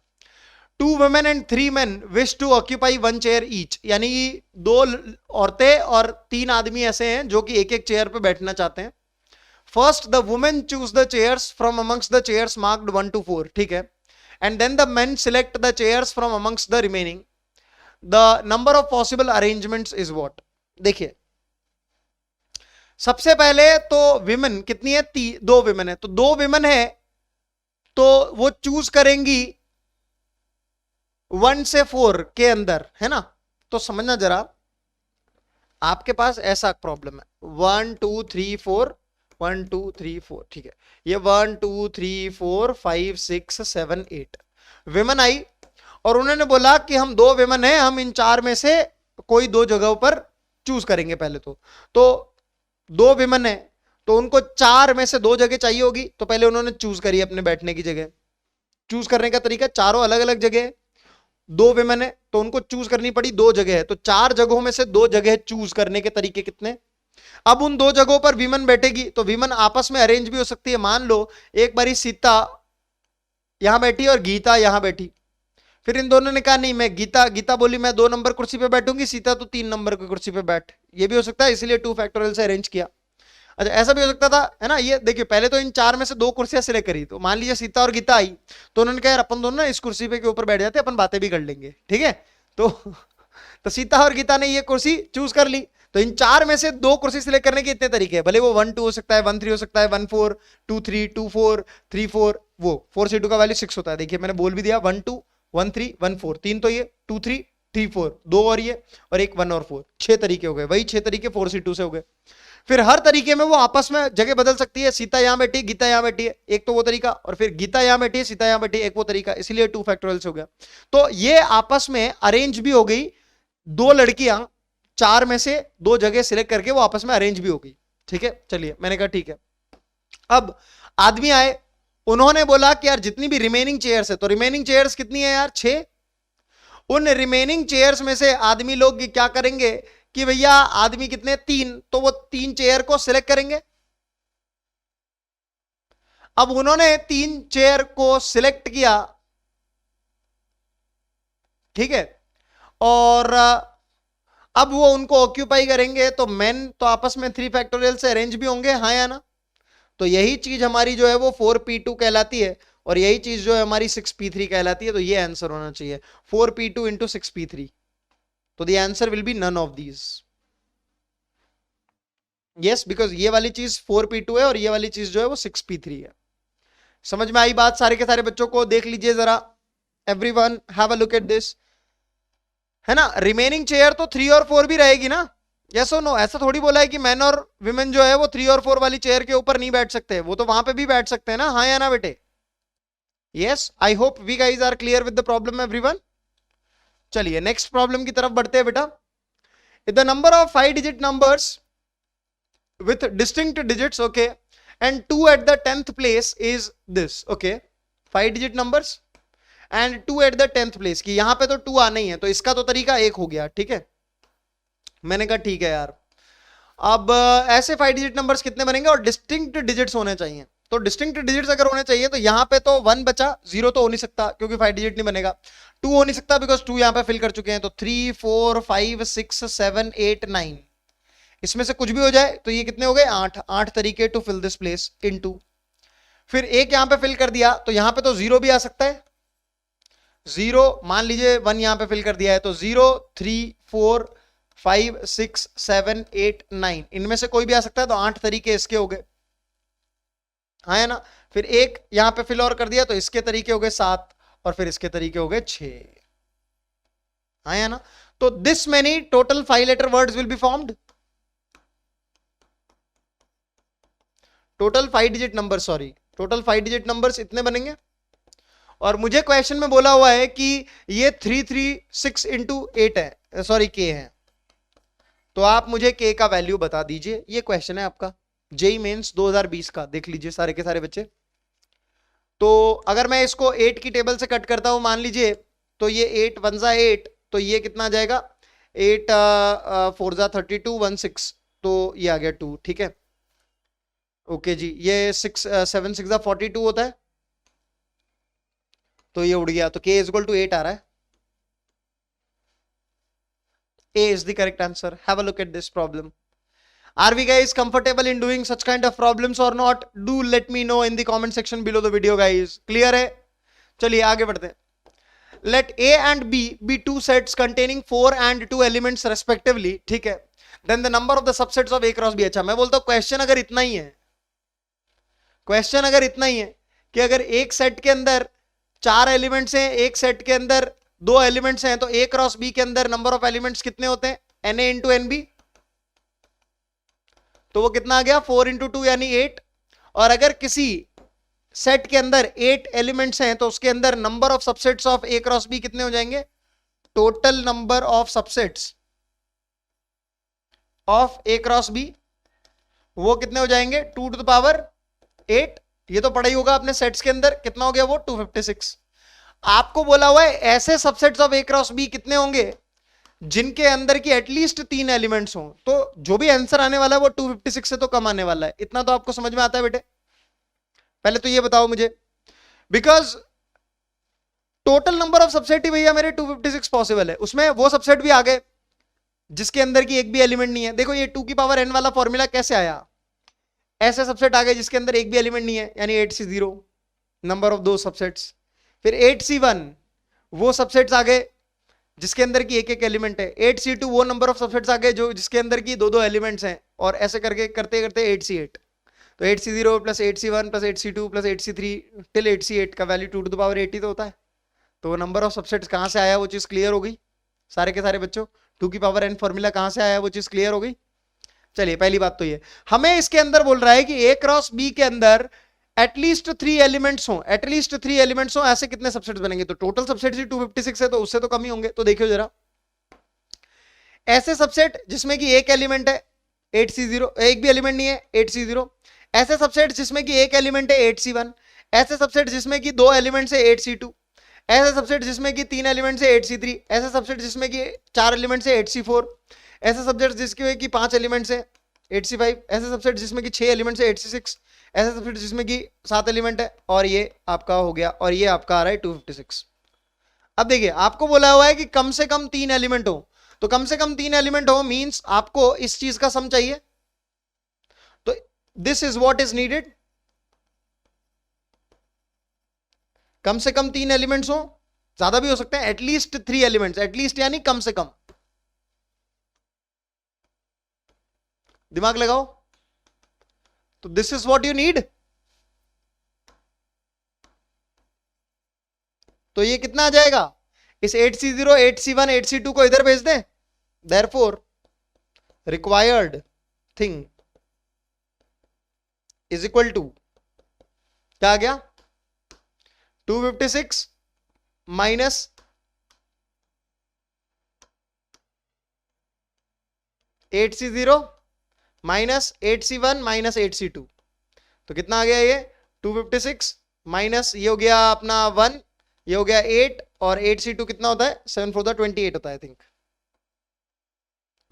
2 women and 3 men wish to occupy 1 chair each, यानी 2 औरतें और 3 आदमी ऐसे हैं जो कि एक एक चेयर पे बैठना चाहते हैं। First the women choose the chairs from amongst the chairs marked 1 to 4, ठीक है। And then the men select the chairs from amongst the remaining. The number of possible arrangements is what? देखिए सबसे पहले तो विमेन कितनी है, 2 women है, तो 2 विमेन है तो वो चूज करेंगी 1 से 4 के अंदर, है ना। तो समझना जरा, आपके पास ऐसा प्रॉब्लम है 1 2 3 4 1 2 3 4, ठीक है। ये 1 2 3 4 5 6 7 8 विमेन आई और उन्होंने बोला कि हम 2 विमेन हैं, हम इन 4 में से कोई 2 जगहों पर चूज करेंगे पहले तो 2 विमेन है तो उनको 4 में से 2 जगह चाहिए होगी, तो पहले उन्होंने चूज करी अपने बैठने की जगह। चूज करने का तरीका, चारों अलग अलग जगह है, 2 विमेन है तो उनको चूज करनी पड़ी 2 जगह है, तो 4 जगहों में से 2 जगह चूज करने के तरीके कितने। अब उन 2 जगहों पर विमेन बैठेगी तो विमेन आपस में अरेंज भी हो सकती है। मान लो एक बारी सीता यहां बैठी और गीता यहां बैठी, फिर इन दोनों ने कहा नहीं मैं गीता बोली मैं 2 नंबर कुर्सी पे बैठूंगी, सीता तो 3 नंबर की कुर्सी पे बैठ, ये भी हो सकता है, इसलिए 2 फैक्टोरियल से अरेंज किया। अच्छा ऐसा भी हो सकता था, है ना। ये देखिए पहले तो इन 4 में से 2 कुर्सियां सिलेक्ट करी, तो मान लीजिए सीता और गीता आई तो उन्होंने कहा यार अपन दोनों ना इस कुर्सी पे के ऊपर बैठ जाते, अपन बातें भी कर लेंगे, ठीक है। तो सीता और गीता ने ये कुर्सी चूज कर ली। तो इन 4 में से 2 कुर्सी सिलेक्ट करने के इतने तरीके हैं, भले वो 1 2 हो सकता है, 1 3 हो सकता है, 1 4 2 3 2 4 3 4, वो 4 से 2 का वैल्यू 6 होता है। देखिए मैंने बोल भी दिया 1 2 1 3 1 4, 3 तो ये 2 3 3 4, 2 और ये और एक 1 और 4, 6 तरीके हो गए। वही 6 तरीके 4 से 2 से हो गए। फिर हर तरीके में वो आपस में जगह बदल सकती है, सीता यहां बैठी है गीता यहां बैठी है, एक तो वो तरीका, और फिर गीता यहां बैठी है सीता यहां बैठी है, एक वो तरीका, इसलिए 2 फैक्टोरियल हो गया। तो ये आपस में अरेंज भी हो गई, 2 लड़कियां 4 में से 2 जगह सिलेक्ट करके वो आपस में अरेंज भी हो गई, ठीक है। चलिए मैंने कहा ठीक है। अब आदमी आए, उन्होंने बोला कि यार जितनी भी रिमेनिंग चेयर्स है, तो रिमेनिंग चेयर्स कितनी है यार 6, उन रिमेनिंग चेयर्स में से आदमी लोग क्या करेंगे कि भैया आदमी कितने 3, तो वो 3 चेयर को सिलेक्ट करेंगे। अब उन्होंने 3 चेयर को सिलेक्ट किया, ठीक है, और अब वो उनको ऑक्यूपाई करेंगे, तो मेन तो आपस में 3 फैक्टोरियल से अरेंज भी होंगे, हाँ या ना। तो यही चीज हमारी जो है वो 4p2 कहलाती है और यही चीज जो है हमारी 6p3 कहलाती है। तो ये आंसर होना चाहिए 4p2 इंटू 6p3। तो the answer will be none of these. Yes, because ये वाली चीज 4p2 है और ये वाली चीज जो है वो 6p3 है। समझ में आई बात सारे के सारे बच्चों को? देख लीजिए जरा, everyone have a look at this, है ना। रिमेनिंग चेयर तो 3 और 4 भी रहेगी ना, यस और नो? ऐसा थोड़ी बोला है कि मैन और विमेन जो है वो 3 और 4 वाली चेयर के ऊपर नहीं बैठ सकते, वो तो वहां पे भी बैठ सकते हैं ना, हाँ या ना बेटे? Yes, I hope we guys are clear with the problem everyone. चलिए नेक्स्ट प्रॉब्लम की तरफ बढ़ते हैं बेटा। The number of 5 digit numbers with distinct digits, okay, and 2 at the 10th place is this, okay, 5 digit numbers and 2 at the 10th place की यहां पे तो 2 आना ही है, तो इसका तो तरीका एक हो गया, ठीक है। मैंने कहा ठीक है यार, अब ऐसे 5 डिजिट नंबर्स कितने बनेंगे और डिस्टिंक्ट डिजिट्स होने चाहिए। तो डिस्टिंक्ट डिजिट्स अगर होने चाहिए तो यहां पे तो 1 बचा, 0 तो हो नहीं सकता क्योंकि 5 डिजिट नहीं बनेगा, 2 हो नहीं सकता बिकॉज 2 यहां पे फिल कर चुके हैं, तो 3 4 5 6 7 8 9, इसमें से कुछ भी हो जाए तो ये कितने हो गए? 8 तरीके to fill this place into. फिर एक यहां पे फिल कर दिया तो यहां पे तो 0 भी आ सकता है, 0 मान लीजिए 1 यहां पे फिल कर दिया है तो 0 3 4 5 6 7 8 9, इनमें से कोई भी आ सकता है, तो 8 तरीके इसके हो गए, हाँ है ना। फिर एक यहां पे फिल और कर दिया तो इसके तरीके हो गए 7 और फिर इसके तरीके हो गए 6, हाँ है ना। तो this many total 5 letter words will be formed, total 5 digit number, sorry total 5 digit numbers इतने बनेंगे। और मुझे क्वेश्चन में बोला हुआ है कि ये 336 इंटू 8 है, सॉरी के है, तो आप मुझे के का वैल्यू बता दीजिए। ये क्वेश्चन है आपका जेई मेंस 2020 का, देख लीजिए सारे के सारे बच्चे। तो अगर मैं इसको 8 की टेबल से कट करता हूं मान लीजिए, तो ये 8 1 जा 8, तो ये कितना आ जाएगा? 8 4 जा 32 1 6, तो ये आ गया 2, ठीक है। ओके जी, ये 6 7 6 42 होता है, तो ये उड़ गया, तो k इज इक्वल टू 8 आ रहा है। A is the correct answer. Have a look at this problem. Are we guys comfortable in doing such kind of problems or not? Do let me know in the comment section below the video guys. Clear है? चलिए आगे बढ़ते हैं। Let A and B be two sets containing 4 and 2 elements respectively, ठीक है। Then the number of the subsets of A cross B। अच्छा, मैं बोलता हूँ क्वेश्चन अगर इतना ही है, क्वेश्चन अगर इतना ही है कि अगर एक सेट के अंदर 4 एलिमेंट्स हैं, एक सेट के अंदर 2 एलिमेंट्स हैं, तो ए क्रॉस बी के अंदर नंबर ऑफ एलिमेंट्स कितने होते हैं? Na इंटू एनबी, तो वो कितना आ गया? 4 इंटू 2 यानी 8। और अगर किसी सेट के अंदर 8 एलिमेंट्स हैं तो उसके अंदर number of subsets of A cross B कितने हो जाएंगे? Total number of subsets of A cross B वो कितने हो जाएंगे? 2 टू द पावर 8। ये तो पढ़ा ही होगा आपने सेट्स के अंदर, कितना हो गया वो? 256। आपको बोला हुआ है ऐसे subsets of A cross B कितने होंगे जिनके अंदर की एटलीस्ट 3 एलिमेंट्स हों, तो जो भी आंसर आने वाला है वो 256 से तो कम आने वाला है। इतना तो आपको समझ में आता है बेटे? पहले तो ये बताओ मुझे, because total number of subset ही भैया मेरे 256 पॉसिबल है, उसमें वो सबसेट भी आ गए जिसके अंदर की एक भी एलिमेंट नहीं है। देखो ये 2 की पावर n वाला फॉर्मूला कैसे आया? ऐसे सबसेट आ गए जिसके अंदर एक भी एलिमेंट नहीं है, यानी 8C0 नंबर ऑफ दो सबसेट्स। फिर 8C1 वो सबसेट्स आ गए जिसके अंदर की एक एक एलिमेंट है। 8C2 वो नंबर ऑफ सबसेट्स आ गए जो जिसके अंदर की 2 एलिमेंट्स हैं, और ऐसे करके करते करते 8C8। तो 8C0 plus 8C1 plus 8C2 plus 8C3 till 8C8 का वैल्यू 2 टू द पावर 80 तो होता है। तो वो नंबर ऑफ सबसेट्स कहां से आया वो चीज क्लियर हो गई सारे के सारे बच्चों। 2 की पावर n फॉर्मूला कहां से आया वो चीज क्लियर हो गई। चलिए पहली बात तो ये, हमें इसके अंदर बोल रहा है कि ए क्रॉस बी के अंदर एटलीस्ट 3 एलिमेंट्स हो, एटलीस्ट 3 एलिमेंट्स हो, ऐसे कितने सबसेट्स बनेंगे? तो टोटल सबसेट्स ही 256 है, तो उससे तो कम ही होंगे। तो देखियो जरा, ऐसे सबसेट जिसमें कि एक एलिमेंट है 8C0, एक भी एलिमेंट नहीं है 8C0, ऐसे सबसेट जिसमें कि एक एलिमेंट है 8C1, ऐसे सबसेट जिसमें कि 2 एलिमेंट्स है 8C2, ऐसे सबसेट जिसमें कि 3 एलिमेंट्स है 8C3, ऐसे सबसेट जिसमें कि 4 एलिमेंट्स है 8C4, ऐसे सबसेट जिसके कि 5 एलिमेंट्स है 8C5, ऐसे सबसेट जिसमें कि 6 एलिमेंट्स है 8C6, ऐसे सबसेट जिसमें कि 7 एलिमेंट है, और ये आपका हो गया, और ये आपका आ रहा है 256। अब देखिए आपको बोला हुआ है कि कम से कम 3 एलिमेंट हो, तो कम से कम 3 एलिमेंट हो मींस आपको इस चीज का सम चाहिए। तो this is what is needed, कम से कम 3 एलिमेंट्स हो, ज्यादा भी हो सकते हैं, एटलीस्ट 3 एलिमेंट्स, एटलीस्ट यानी कम से कम। दिमाग लगाओ, तो this is what you need. तो ये कितना आ जाएगा, इस 8C0 8C1 8C2 को इधर भेज दें। Therefore required thing is equal to क्या आ गया, 256 minus 8C0 minus 8C1 minus 8C2, तो कितना आ गया ये 256 माइनस ये हो गया अपना 1, ये हो गया 8 और 8C2 कितना होता है 7 4 28 होता है आई थिंक।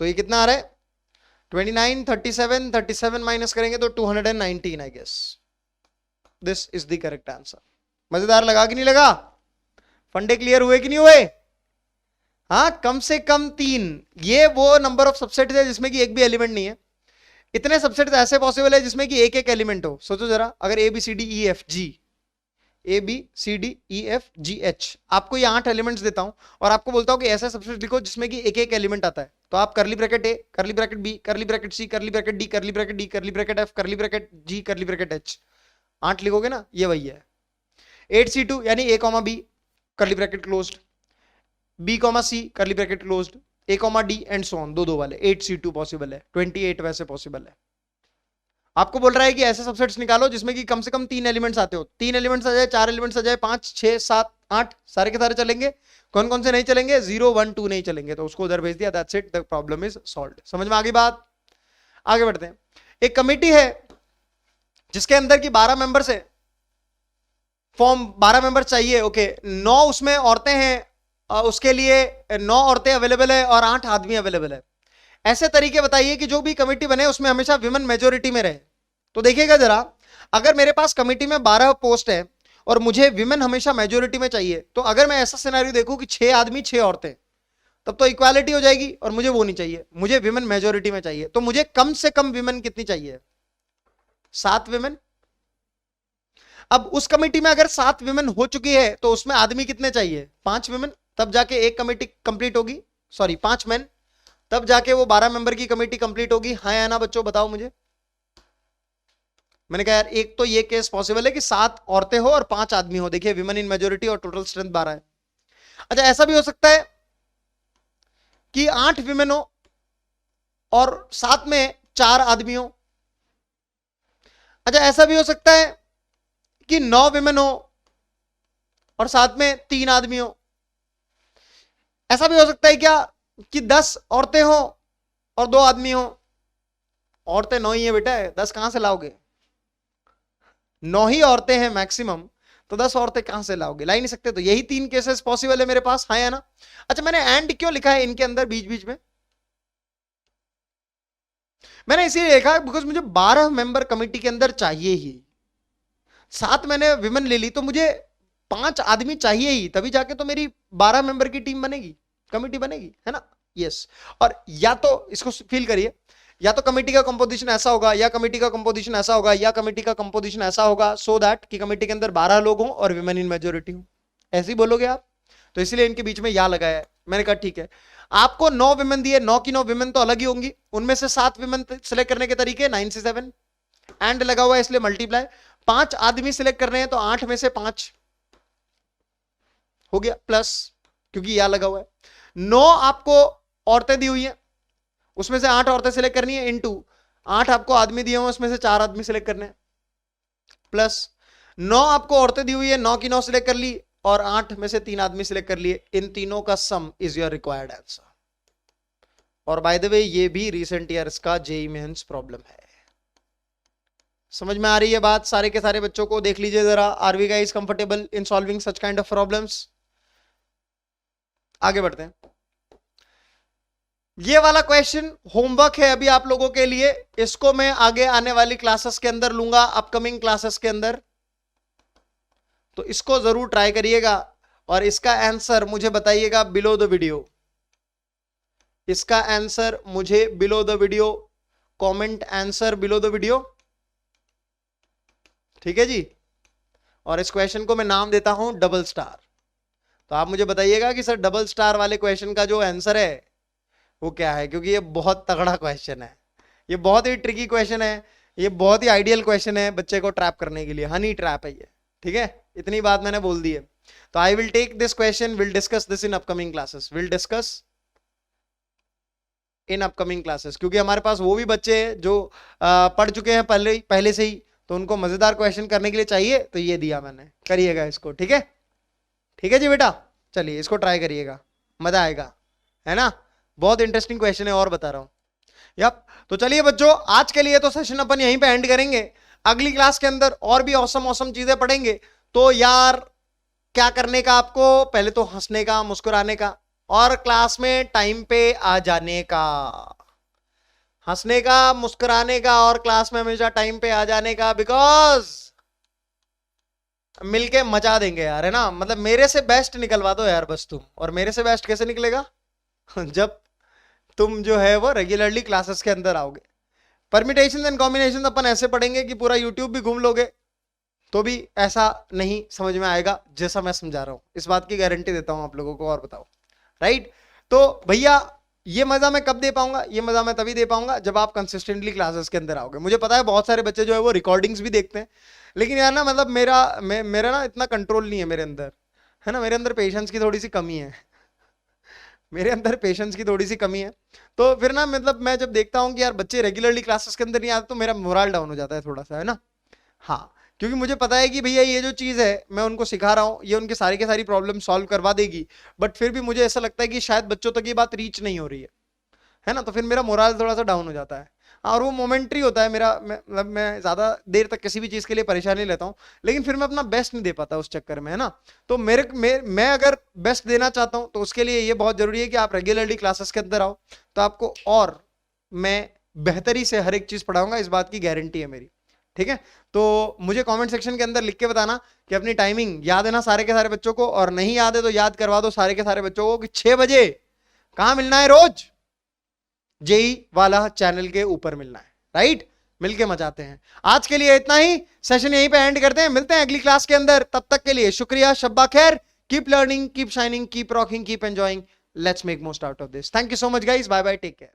तो ये कितना आ रहा है 29 37 37 माइनस करेंगे तो 219 I guess this is the correct answer. मजेदार लगा कि नहीं लगा, फंडे क्लियर हुए कि नहीं हुए। हाँ कम से कम 3, ये वो नंबर ऑफ सबसेट है जिसमें कि एक भी एलिमेंट नहीं है। इतने सबसेट ऐसे पॉसिबल है जिसमें कि एक एक एलिमेंट हो। सोचो जरा, अगर A B C D E F G, A B C D E F G H, आपको ये 8 एलिमेंट्स देता हूं और आपको बोलता हूं कि ऐसा सबसेट लिखो जिसमें कि एक एक एलिमेंट आता है, तो आप करली bracket A, curly bracket B, curly bracket C, curly bracket D, curly bracket D, curly bracket F, curly bracket G, curly bracket H, 8 लिखोगे ना, ये वही है। 8C2 यानी A comma B curly bracket closed, B comma C curly bracket closed, A comma D and so on, दो वाले 8C2 possible है, 28 वैसे पॉसिबल है। आपको बोल रहा है कि ऐसे सबसेट्स निकालो जिसमें कि कम से कम 3 एलिमेंट्स आते हो, 3 एलिमेंट्स आ जाए, 4 एलिमेंट्स आ जाए, 5 6 7 8 सारे के सारे चलेंगे। कौन कौन से नहीं चलेंगे, 0 1 2 नहीं चलेंगे, तो उसको उधर भेज दिया, that's it, the problem is solved. समझ में आ गई बात। आगे बढ़ते हैं। एक कमेटी है जिसके अंदर की 12 मेंबर्स है, फॉर्म 12 मेंबर चाहिए, ओके 9 उसमें औरतें हैं, उसके लिए 9 औरतें अवेलेबल है और 8 आदमी अवेलेबल है। ऐसे तरीके बताइए कि जो भी कमेटी बने उसमें हमेशा विमेन मेजोरिटी में रहे। तो देखिएगा जरा, अगर मेरे पास कमेटी में 12 पोस्ट है और मुझे विमेन हमेशा मेजोरिटी में चाहिए, तो अगर मैं ऐसा सिनेरियो देखूं कि 6 आदमी 6 औरतें, तब तो इक्वालिटी हो जाएगी और मुझे वो नहीं चाहिए, मुझे विमेन मेजोरिटी में चाहिए। तो मुझे कम से कम विमेन कितनी चाहिए, 7 विमेन। अब उस कमेटी में अगर 7 विमेन हो चुकी है तो उसमें आदमी कितने चाहिए, 5 विमेन, तब जाके एक कमेटी कंप्लीट होगी, सॉरी 5 मैन, तब जाके वो 12 मेंबर की कमेटी कंप्लीट होगी। हाँ या ना बच्चों बताओ मुझे। मैंने कहा यार एक तो ये केस पॉसिबल है कि 7 औरतें हो और 5 आदमी हो, देखिए विमेन इन मेजोरिटी और टोटल स्ट्रेंथ 12 है। अच्छा ऐसा भी हो सकता है कि 8 विमेन हो और साथ में 4 आदमी हो। अच्छा ऐसा भी हो सकता है कि 9 विमेन हो और साथ में 3 आदमी हो। ऐसा भी हो सकता है क्या कि 10 औरतें हो और 2 आदमी हो। औरतें 9 ही है बेटा, 10 कहां से लाओगे, 9 ही औरतें हैं मैक्सिमम, तो 10 औरतें कहां से लाओगे, ला ही नहीं सकते। तो यही 3 केसेस पॉसिबल है मेरे पास, हाँ या ना। अच्छा मैंने एंड क्यों लिखा है इनके अंदर बीच बीच में, मैंने इसीलिए लिखा बिकॉज मुझे 12 मेंबर कमेटी के अंदर चाहिए ही। 7 मैंने विमेन ले ली तो मुझे 5 आदमी चाहिए ही, तभी जाके तो मेरी 12 मेंबर की टीम बनेगी, कमेटी बनेगी, है ना। यस और या तो इसको फील करिए, या तो कमेटी का कंपोजिशन ऐसा होगा, या कमेटी का कंपोजिशन ऐसा होगा, या कमेटी का कंपोजिशन ऐसा होगा, सो दैट कि कमेटी के अंदर 12 लोग हों और विमेन इन मेजोरिटी हो, ऐसे ही बोलोगे आप। तो इसलिए इनके बीच में या लगाया है। मैंने कहा ठीक है, आपको 9 विमेन दिए, 9 की 9 विमेन तो अलग ही होंगी, उनमें से 7 विमेन सिलेक्ट करने के तरीके 9 से 7, एंड लगा हुआ है इसलिए मल्टीप्लाई, 5 आदमी सिलेक्ट कर रहे हैं तो 8 में से 5 हो गया प्लस, क्योंकि या लगा हुआ है। 9 आपको औरतें दी हुई है, उसमें से 8 औरतें सिलेक्ट करनी है, इनटू 8 आपको आदमी दिए हुए उसमें से 4 आदमी सिलेक्ट करने हैं, प्लस 9 आपको औरतें दी हुई है, 9 की 9 सिलेक्ट कर ली और 8 में से 3 आदमी सिलेक्ट कर लिए, इन तीनों का सम इज योर रिक्वायर्ड आंसर। और बाय द वे ये भी रिसेंट ईयर्स का जेईई मेंस प्रॉब्लम है। समझ में आ रही है बात सारे के सारे बच्चों को, देख लीजिए जरा, are we guys comfortable in solving such kind of problems. आगे बढ़ते हैं। ये वाला क्वेश्चन होमवर्क है अभी आप लोगों के लिए, इसको मैं आगे आने वाली क्लासेस के अंदर लूंगा, अपकमिंग क्लासेस के अंदर, तो इसको जरूर ट्राई करिएगा और इसका आंसर मुझे बताइएगा बिलो द वीडियो। इसका आंसर मुझे below the video, comment answer below the video, ठीक है जी। और इस क्वेश्चन को मैं नाम देता हूं डबल स्टार। तो आप मुझे बताइएगा कि सर डबल स्टार वाले क्वेश्चन का जो आंसर है वो क्या है, क्योंकि ये बहुत तगड़ा क्वेश्चन है, ये बहुत ही ट्रिकी क्वेश्चन है, ये बहुत ही आइडियल क्वेश्चन है बच्चे को ट्रैप करने के लिए, हनी ट्रैप है ये, ठीक है, इतनी बात मैंने बोल दी है। तो I will take this question, will discuss this in upcoming classes, will discuss in upcoming classes, क्योंकि हमारे पास वो भी बच्चे हैं जो पढ़ चुके हैं पहले से ही, तो उनको मजेदार क्वेश्चन करने के लिए चाहिए, तो ये दिया मैंने, करिएगा इसको, ठीक है, ठीक है जी बेटा, चलिए इसको ट्राई करिएगा, मजा आएगा, है ना, बहुत इंटरेस्टिंग क्वेश्चन है और बता रहा हूं। यप, तो चलिए बच्चों, आज के लिए तो सेशन अपन यहीं पे एंड करेंगे, अगली क्लास के अंदर और भी औसम औसम चीजें पढ़ेंगे। तो यार क्या करने का आपको, पहले तो हंसने का, मुस्कुराने का, और क्लास में टाइम पे आ जाने का, हंसने का, मुस्कुराने का, और क्लास में हमेशा टाइम पे आ जाने का, बिकॉज मिलके मचा देंगे यार, है ना, मतलब मेरे से बेस्ट निकलवा दो यार बस तुम, और मेरे से बेस्ट कैसे निकलेगा जब तुम जो है वो रेगुलरली क्लासेस के अंदर आओगे। परमिटेशन एंड कॉम्बिनेशन अपन ऐसे पढ़ेंगे कि पूरा यूट्यूब भी घूम लोगे, तो भी ऐसा नहीं समझ में आएगा जैसा मैं समझा रहा हूं, इस बात की गारंटी देता हूं आप लोगों को, और बताओ, राइट। तो भैया ये मजा मैं कब दे पाऊंगा, ये मजा मैं तभी दे पाऊंगा जब आप कंसिस्टेंटली क्लासेस के अंदर आओगे। मुझे पता है बहुत सारे बच्चे जो है वो रिकॉर्डिंग्स भी देखते हैं, लेकिन यार ना, मतलब मेरा ना इतना कंट्रोल नहीं है मेरे अंदर, है ना, मेरे अंदर पेशेंस की थोड़ी सी कमी है मेरे अंदर पेशेंस की थोड़ी सी कमी है। तो फिर ना, मतलब मैं जब देखता हूँ कि यार बच्चे रेगुलरली क्लासेस के अंदर नहीं आते, तो मेरा मोरल डाउन हो जाता है थोड़ा सा, है ना। हाँ, क्योंकि मुझे पता है कि भैया ये जो चीज़ है मैं उनको सिखा रहा हूँ, ये उनके सारी के सारी प्रॉब्लम सॉल्व करवा देगी, बट फिर भी मुझे ऐसा लगता है कि शायद बच्चों तक ये बात रीच नहीं हो रही है ना, तो फिर मेरा मोरल थोड़ा सा डाउन हो जाता है। और वो मोमेंट्री होता है मेरा, मैं ज़्यादा देर तक किसी भी चीज़ के लिए परेशानी लेता हूँ, लेकिन फिर मैं अपना बेस्ट नहीं दे पाता उस चक्कर में, है ना। तो मैं अगर बेस्ट देना चाहता हूँ, तो उसके लिए ये बहुत ज़रूरी है कि आप रेगुलरली क्लासेस के अंदर आओ, तो आपको और मैं बेहतरी से हर एक चीज़ पढ़ाऊंगा, इस बात की गारंटी है मेरी, ठीक है। तो मुझे कमेंट सेक्शन के अंदर लिख के बताना कि अपनी टाइमिंग याद है ना सारे के सारे बच्चों को, और नहीं याद है तो याद करवा दो सारे के सारे बच्चों को कि 6 बजे कहां मिलना है, रोज जेई वाला चैनल के ऊपर मिलना है, राइट। मिलके मचाते हैं। आज के लिए इतना ही, सेशन यहीं पे एंड करते हैं, मिलते हैं अगली क्लास के अंदर, तब तक के लिए शुक्रिया, शब्बा खैर, keep learning, keep shining, keep rocking, keep enjoying, let's make most out of this. Thank you so much guys, bye bye, take care.